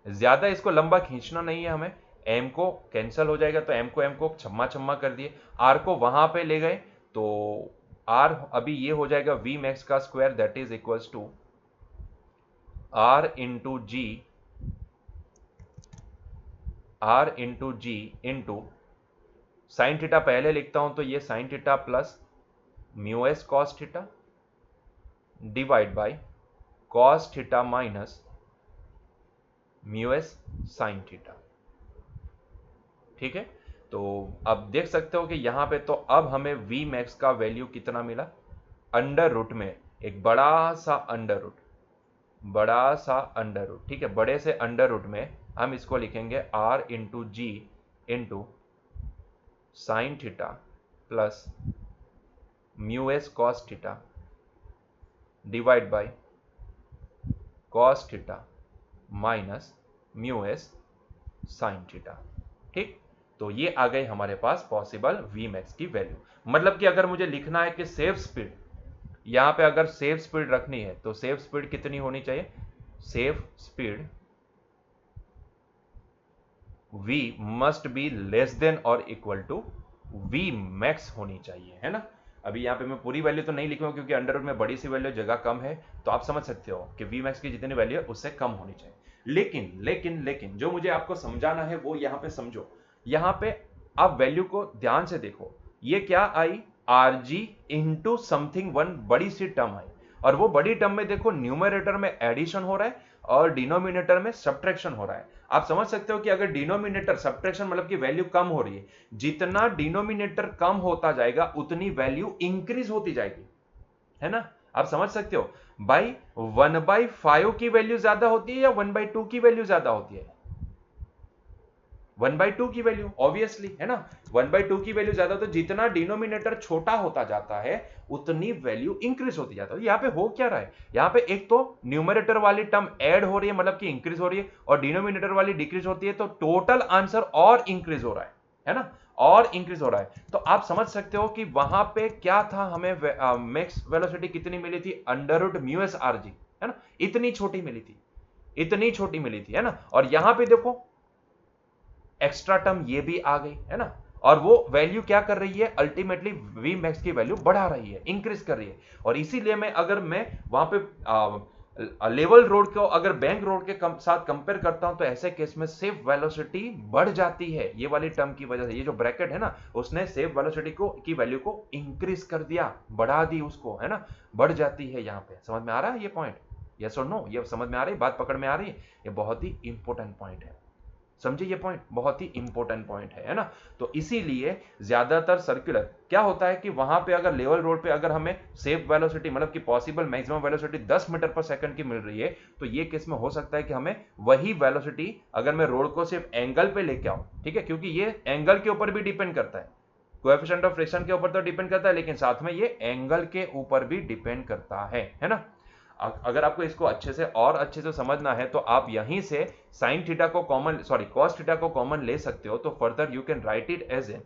ज्यादा इसको लंबा खींचना नहीं है हमें, m को कैंसिल हो जाएगा, तो m को छम्मा छम्मा कर दिए, r को वहां पे ले गए, तो r अभी ये हो जाएगा v मैक्स का square that is equals to r into g into sin theta पहले लिखता हूं, तो ये sin theta plus mu s cos theta divide by cos theta minus mu s sin theta. ठीक है, तो अब देख सकते हो कि यहां पे तो अब हमें v मैक्स का वैल्यू कितना मिला, अंडर रूट में एक बड़ा सा अंडर रूट, ठीक है, बड़े से अंडर रूट में हम इसको लिखेंगे r into g into sin theta plus mu s cos theta divide by cos theta minus mu s sin theta. ठीक, तो ये आ गई हमारे पास पॉसिबल v मैक्स की वैल्यू। मतलब कि अगर मुझे लिखना है कि सेफ स्पीड, यहां पे अगर सेफ स्पीड रखनी है तो सेफ स्पीड कितनी होनी चाहिए, safe speed v must be less than और इक्वल टू v मैक्स होनी चाहिए, है ना। अभी यहां पे मैं पूरी वैल्यू तो नहीं लिखूंगा क्योंकि अंडर रूट में बड़ी सी वैल्यू, जगह कम है, तो आप समझ सकते हो कि v मैक्स की जितनी वैल्यू है उससे कम होनी चाहिए। लेकिन जो मुझे आपको समझाना है वो यहां पे समझो, यहां पे आप वैल्यू को ध्यान से देखो, ये क्या आई, rg इंटू समथिंग वन, बड़ी सी टर्म आई, और वो बड़ी टर्म में देखो न्यूमरेटर में एडिशन हो रहा है और डिनोमिनेटर में सब्ट्रैक्शन हो रहा है। आप समझ सकते हो कि अगर डिनोमिनेटर सब्ट्रैक्शन मतलब कि वैल्यू कम हो रही है, जितना डिनोमिनेटर कम होता जाएगा उतनी वैल्यू इंक्रीज होती जाएगी, है ना। आप समझ सकते हो भाई, 1/5 की वैल्यू ज्यादा होती है या 1/2 की वैल्यू ज्यादा होती है, 1/2 की वैल्यू ऑब्वियसली, है ना। 1/2 की वैल्यू ज्यादा, तो जितना डिनोमिनेटर छोटा होता जाता है उतनी वैल्यू इंक्रीज होती जाता है। यहाँ पे हो क्या रहा है, यहाँ पे एक तो न्यूमरेटर वाली टर्म ऐड हो रही है मतलब कि इंक्रीज हो रही है, और डिनोमिनेटर वाली डिक्रीज होती है, तो टोटल आंसर और इंक्रीज हो रहा है ना, और इंक्रीज हो रहा है। तो आप समझ सकते हो कि वहां पे क्या था, हमें मैक्स वेलोसिटी कितनी मिली थी, under root mu s r g, है ना, इतनी छोटी मिली थी, है ना। और यहां पे देखो एक्स्ट्रा टर्म ये भी आ गई है ना, और वो वैल्यू क्या कर रही है, अल्टीमेटली वी मैक्स की वैल्यू बढ़ा रही है, इंक्रीज कर रही है। और इसीलिए मैं अगर मैं वहां पे लेवल रोड को अगर बैंक रोड के साथ कंपेयर करता हूं तो ऐसे केस में सेफ वेलोसिटी बढ़ जाती है, ये वाली टर्म की वजह से। ये जो ब्रैकेट है ना, उसने सेफ वेलोसिटी को की वैल्यू को इंक्रीज कर दिया, बढ़ा दी उसको, है ना, बढ़ जाती है। यहां पे समझ में आ रहा है ये पॉइंट? यस और नो? ये समझ में आ रही है बात, पकड़ में आ रही है? ये बहुत ही इंपॉर्टेंट पॉइंट है, समझिए, ये पॉइंट बहुत ही इंपॉर्टेंट पॉइंट है ना। तो इसीलिए ज्यादातर सर्कुलर क्या होता है कि वहां पे अगर लेवल रोड पे अगर हमें सेफ वेलोसिटी मतलब कि पॉसिबल मैक्सिमम वेलोसिटी 10 मीटर पर सेकंड की मिल रही है, तो ये केस में हो सकता है कि हमें वही वेलोसिटी अगर मैं रोड को सिर्फ एंगल पे लेके आऊं, ठीक है, क्योंकि ये एंगल के ऊपर भी डिपेंड करता है, कोएफिशिएंट ऑफ फ्रिक्शन के ऊपर तो डिपेंड करता है, लेकिन साथ में ये एंगल के ऊपर भी डिपेंड करता है ना। अगर आपको इसको अच्छे से समझना है तो आप यहीं से साइन थीटा को कॉमन, सॉरी कॉस थीटा को कॉमन ले सकते हो, तो further you can write it as a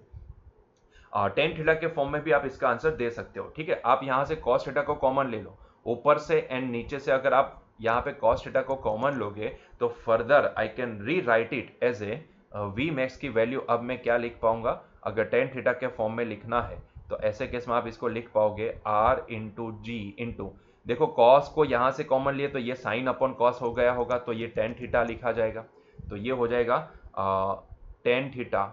tan theta के फॉर्म में भी आप इसका आंसर दे सकते हो, ठीक है। आप यहां से कॉस थीटा को कॉमन ले लो, ऊपर से एंड नीचे से अगर आप यहां पे कॉस थीटा को कॉमन लोगे तो further I can rewrite it as a v max की वैल्यू अब मैं क्या लिख पाऊंगा, अगर टेन थीटा के फॉर्म में लिखना है तो ऐसे केस में आप इसको लिख पाओगे आर इंटू जी इंटू, देखो कॉस को यहां से कॉमन लिए तो ये साइन अपॉन कॉस हो गया होगा, तो ये टेन थीटा लिखा जाएगा, तो ये हो जाएगा tan theta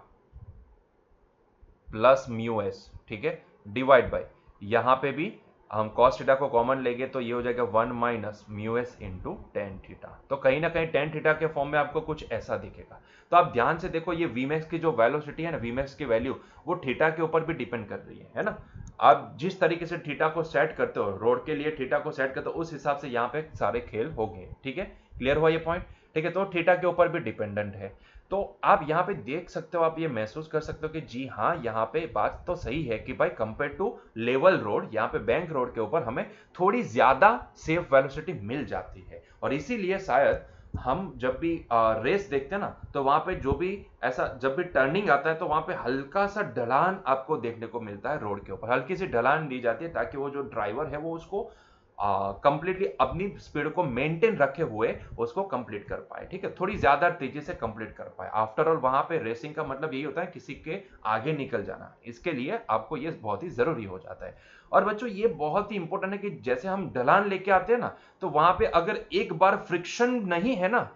plus mu S, ठीक है, डिवाइड बाय यहां पे भी हम कॉस थीटा को कॉमन लेंगे तो ये हो जाएगा 1 minus mu S into tan theta. तो कहीं ना कहीं टेन थीटा के फॉर्म में आपको कुछ ऐसा दिखेगा। तो आप ध्यान से देखो, ये वीमैक्स की जो वेलोसिटी है ना, वीमैक्स की वैल्यू वो थीटा के ऊपर भी डिपेंड कर रही है ना। आप जिस तरीके से थीटा को सेट करते हो, रोड के लिए थीटा को सेट करते हो, उस हिसाब से यहाँ पे सारे खेल हो गए, ठीक है, क्लियर हुआ ये पॉइंट? ठीक है, तो थीटा के ऊपर भी डिपेंडेंट है। तो आप यहाँ पे देख सकते हो, आप ये महसूस कर सकते हो कि जी हाँ, यहाँ पे बात तो सही है कि भाई कंपेयर टू लेवल रोड, यहाँ पे बैंक रोड के ऊपर हमें थोड़ी ज्यादा सेफ वेलोसिटी मिल जाती है। और इसीलिए शायद हम जब भी रेस देखते हैं ना, तो वहां पे जो भी ऐसा जब भी टर्निंग आता है तो वहां पे हल्का सा ढलान आपको देखने को मिलता है, रोड के ऊपर हल्की सी ढलान दी जाती है ताकि वो जो ड्राइवर है वो उसको कंप्लीटली अपनी स्पीड को मेंटेन रखे हुए उसको कंप्लीट कर पाए, ठीक है, थोड़ी ज्यादा तेजी से कंप्लीट कर पाए। आफ्टर ऑल वहां पे रेसिंग का मतलब यही होता है किसी के आगे निकल जाना, इसके लिए आपको ये बहुत ही जरूरी हो जाता है। और बच्चों ये बहुत ही इंपॉर्टेंट है कि जैसे हम ढलान लेके आते हैं ना, तो वहां पे अगर एक बार फ्रिक्शन नहीं है ना,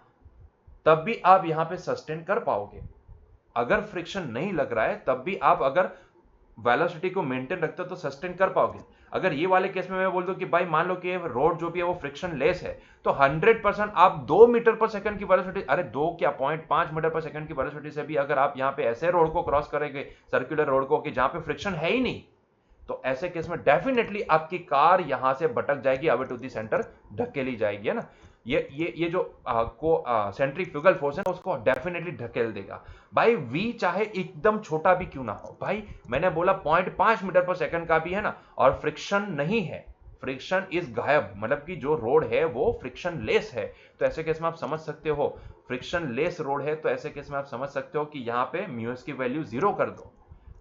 तब भी आप यहां पे सस्टेन कर पाओगे। अगर फ्रिक्शन नहीं लग रहा है तब भी आप अगर वेलोसिटी को मेंटेन रखते हो तो सस्टेन कर पाओगे। अगर ये वाले केस में मैं बोल दूं कि भाई मान लो कि रोड जो भी है वो फ्रिक्शन लेस है, तो 100% आप 2 मीटर पर सेकंड की वेलोसिटी, अरे 2 क्या 0.5 मीटर पर सेकंड की वेलोसिटी से भी अगर आप यहां पे ऐसे रोड को क्रॉस करेंगे, सर्कुलर रोड को, कि जहां पे फ्रिक्शन है ही नहीं, तो ऐसे केस में डेफिनेटली आपकी कार यहां से भटक जाएगी, अवे टू दी सेंटर ढकेली जाएगी, है ना। ये जो सेंट्रीफ्यूगल फोर्स है उसको डेफिनेटली ढकेल देगा। भाई वी चाहे एकदम छोटा भी क्यों ना हो, भाई मैंने बोला 0.5 मीटर पर सेकंड का भी है ना, और फ्रिक्शन नहीं है, फ्रिक्शन इज गायब, मतलब कि जो रोड है वो फ्रिक्शन लेस है, तो ऐसे केस में आप समझ सकते हो, फ्रिक्शन लेस रोड है तो ऐसे केस में आप समझ सकते हो कि यहां पे म्यूएस की वैल्यू 0 कर दो,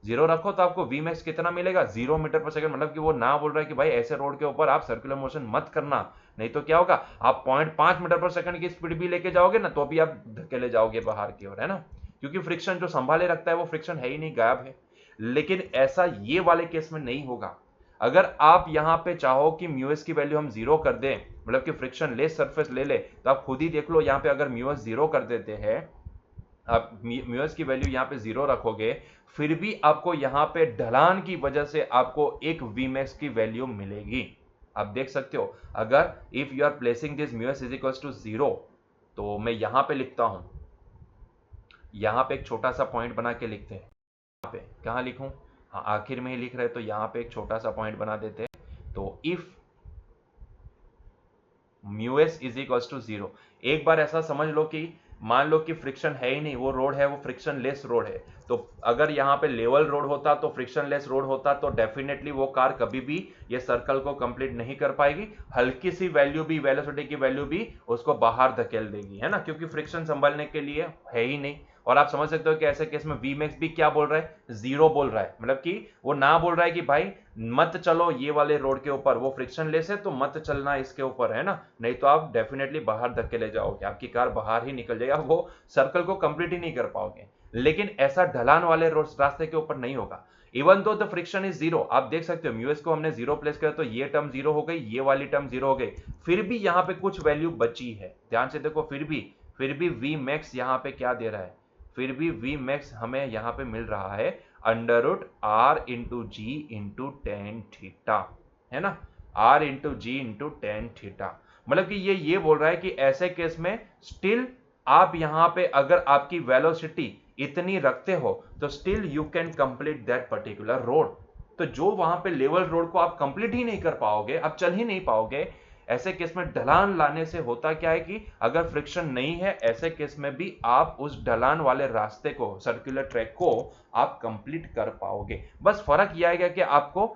0 रखो तो आपको वी मैक्स कितना मिलेगा, 0 मीटर पर सेकंड। मतलब कि वो ना बोल रहा है कि भाई ऐसे रोड के ऊपर आप सर्कुलर मोशन मत करना, नहीं तो क्या होगा, आप 0.5 मीटर पर सेकंड की स्पीड भी लेके जाओगे ना तो भी आप धकेले जाओगे बाहर की ओर, है ना, क्योंकि फ्रिक्शन जो संभाले रखता है वो फ्रिक्शन है ही नहीं, गायब है। लेकिन ऐसा ये वाले केस में नहीं होगा। अगर आप यहां पे चाहो कि म्यूएस की वैल्यू हम 0 कर दें, मतलब कि फ्रिक्शन लेस सरफेस ले ले, तो आप खुद ही देख लो, यहां पे अगर म्यूएस 0 कर देते हैं, आप म्यूएस की वैल्यू यहां पे 0 रखोगे, फिर भी आपको यहां पे ढलान की वजह से आपको एक वीमैक्स की वैल्यू मिलेगी। आप देख सकते हो, अगर if you are placing this mu s is equal to 0, तो मैं यहां पे लिखता हूं, यहां पे एक छोटा सा पॉइंट बना के लिखते हैं, यहां पे कहां लिखूं, हाँ आखिर में ही लिख रहे तो यहां पे एक छोटा सा पॉइंट बना देते हैं, तो if mu s is equal to 0, एक बार ऐसा समझ लो कि मान लो कि फ्रिक्शन है ही नहीं, वो रोड है वो फ्रिक्शन लेस रोड है, तो अगर यहां पे लेवल रोड होता तो फ्रिक्शन लेस रोड होता तो डेफिनेटली वो कार कभी भी ये सर्कल को कंप्लीट नहीं कर पाएगी, हल्की सी वैल्यू भी, वेलोसिटी की वैल्यू भी उसको बाहर धकेल देगी, है ना, क्योंकि फ्रिक्शन संभालने के लिए है ही नहीं। और आप समझ सकते हो कि ऐसे केस में वी मैक्स भी क्या बोल रहा है, 0 बोल रहा है, मतलब कि वो ना बोल रहा है कि भाई मत चलो ये वाले रोड के ऊपर, वो फ्रिक्शन लेस है तो मत चलना इसके ऊपर, है ना, नहीं तो आप डेफिनेटली बाहर धक्के ले जाओगे, आपकी कार बाहर ही निकल जाएगी, आप वो सर्कल को कंप्लीट ही नहीं कर पाओगे। लेकिन ऐसा ढलान वाले रास्ते के ऊपर नहीं होगा। Even though the friction is zero, आप देख सकते हो म्यूएस को हमने जीरो प्लेस किया तो ये टर्म जीरो हो गई, ये वाली टर्म जीरो हो गई, फिर भी यहां पे कुछ वैल्यू बची है, ध्यान से देखो, फिर भी वी मैक्स यहां पे क्या दे रहा है, फिर भी वी मैक्स हमें यहां पे मिल रहा है under root r into g into tan theta, है ना, r into g into tan theta. मतलब कि ये बोल रहा है कि ऐसे केस में स्टिल आप यहां पे अगर आपकी वेलोसिटी इतनी रखते हो तो still you can complete that particular road. तो जो वहां पे लेवल रोड को आप कंप्लीट ही नहीं कर पाओगे, आप चल ही नहीं पाओगे, ऐसे केस में ढलान लाने से होता क्या है कि अगर फ्रिक्शन नहीं है ऐसे केस में भी आप उस ढलान वाले रास्ते को, सर्कुलर ट्रैक को आप कंप्लीट कर पाओगे। बस फर्क यह आएगा कि आपको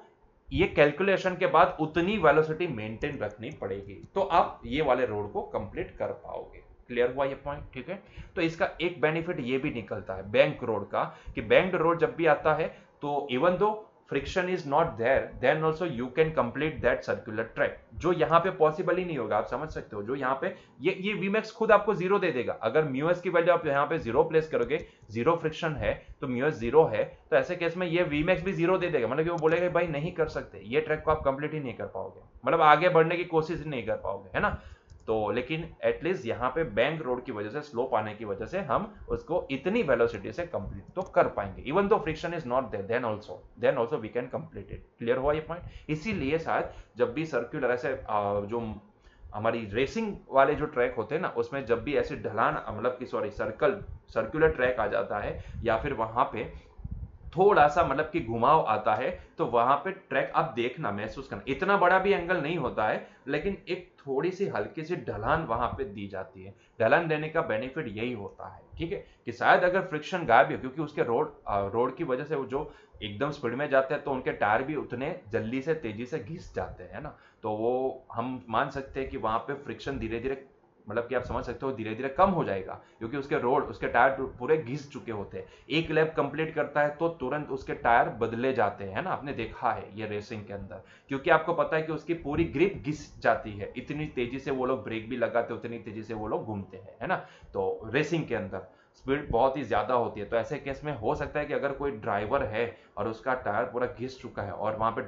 ये कैलकुलेशन के बाद उतनी वेलोसिटी मेंटेन रखनी पड़ेगी, तो आप ये वाले रोड को कंप्लीट कर पाओगे। क्लियर हुआ ये पॉइंट, ठीक है। तो इसका एक बेनिफिट ये भी निकलता है बैंक रोड का, कि बैंक रोड जब भी आता है तो even though friction is not there then also you can complete that circular track, जो यहां पे पॉसिबल ही नहीं होगा, आप समझ सकते हो। जो यहां पे ये वीमैक्स खुद आपको जीरो दे देगा, अगर म्यूएस की वैल्यू आप यहां पे जीरो प्लेस करोगे, जीरो फ्रिक्शन है तो म्यूएस जीरो है, तो ऐसे केस में ये वीमैक्स भी जीरो दे देगा, मतलब कि वो बोलेगा भाई नहीं कर सकते, ये ट्रैक को आप कंप्लीट ही नहीं कर पाओगे, मतलब आगे बढ़ने की कोशिश ही नहीं कर पाओगे, है ना। तो लेकिन एटलीस्ट यहाँ पे बैंक रोड की वजह से, स्लोप आने की वजह से हम उसको इतनी वेलोसिटी से कंप्लीट तो कर पाएंगे, even though friction is not there then also we can complete it. Clear हुआ ये पॉइंट। इसीलिए शायद जब भी सर्कुलर ऐसे जो हमारी रेसिंग वाले जो ट्रैक होते हैं ना, उसमें जब भी ऐसे ढलान, मतलब कि सॉरी सर्कुलर ट्रैक आ जाता है, या फिर वहां पे थोड़ा सा मतलब कि घुमाव आता है, तो वहां पे ट्रैक आप देखना, महसूस करना, इतना बड़ा भी एंगल नहीं होता है, लेकिन एक थोड़ी सी हल्की सी ढलान वहां पे दी जाती है। ढलान देने का बेनिफिट यही होता है, ठीक है, कि शायद अगर फ्रिक्शन गायब हो, क्योंकि उसके रोड की वजह से वो जो एकदम स्पीड में जाते हैं तो उनके टायर भी उतने जल्दी से तेजी से घिस जाते हैं ना, तो वो हम मान सकते हैं कि वहां पे फ्रिक्शन धीरे धीरे, मतलब कि आप समझ सकते हो धीरे धीरे कम हो जाएगा, क्योंकि उसके रोड, उसके टायर पूरे घिस चुके होते हैं। एक लैप कंप्लीट करता है तो तुरंत उसके टायर बदले जाते हैं ना, आपने देखा है ये रेसिंग के अंदर, क्योंकि आपको पता है कि उसकी पूरी ग्रिप घिस जाती है, इतनी तेजी से वो लोग ब्रेक भी लगाते हैं, उतनी तेजी से वो लोग घूमते हैं, है ना। तो रेसिंग के अंदर स्पीड बहुत ही ज्यादा होती है, तो ऐसे केस में हो सकता है कि अगर कोई ड्राइवर है और उसका टायर पूरा घिस चुका है और वहां पे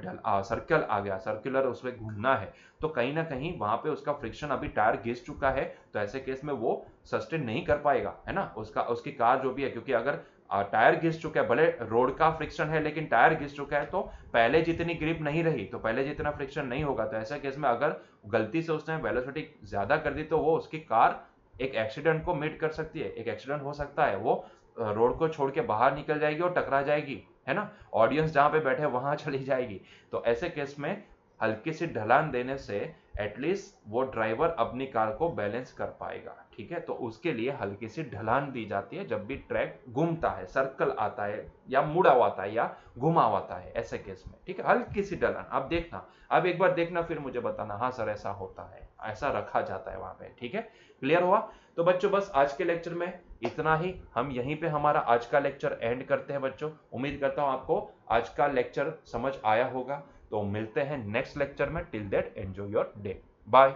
सर्कल आ गया, सर्कुलर उसमें घूमना है, तो कहीं ना कहीं वहां पे उसका फ्रिक्शन, अभी टायर घिस चुका है, तो ऐसे केस में वो सस्टेन नहीं कर पाएगा, है ना, उसकी कार जो भी है, क्योंकि अगर टायर घिस चुका है, भले रोड का फ्रिक्शन है लेकिन टायर घिस चुका है, तो पहले जितनी ग्रिप नहीं रही, तो पहले जितना फ्रिक्शन नहीं होगा, तो ऐसे केस में अगर गलती से उसने वेलोसिटी ज्यादा कर दी तो वो उसकी कार एक एक्सीडेंट को मीट कर सकती है, एक एक्सीडेंट हो सकता है, वो रोड को छोड़ के बाहर निकल जाएगी और टकरा जाएगी, है ना, ऑडियंस जहां पे बैठे वहां चली जाएगी। तो ऐसे केस में हल्की सी ढलान देने से एटलीस्ट वो ड्राइवर अपनी कार को बैलेंस कर पाएगा, ठीक है। तो उसके लिए हल्की सी ढलान दी जाती है जब भी ट्रैक घूमता है, सर्कल आता है या मुड़ा हुआ आता है या घुमा हुआ आता है, ऐसे केस में, ठीक है, हल्की सी ढलान आप देखना, आप एक बार देखना फिर मुझे बताना, हाँ सर ऐसा होता है, ऐसा रखा जाता है वहां पे, ठीक है। क्लियर हुआ। तो बच्चों बस आज के लेक्चर में इतना ही, हम यहीं पे हमारा आज का लेक्चर एंड करते हैं बच्चों। उम्मीद करता हूं आपको आज का लेक्चर समझ आया होगा, तो मिलते हैं नेक्स्ट लेक्चर में। Till that enjoy your day, bye.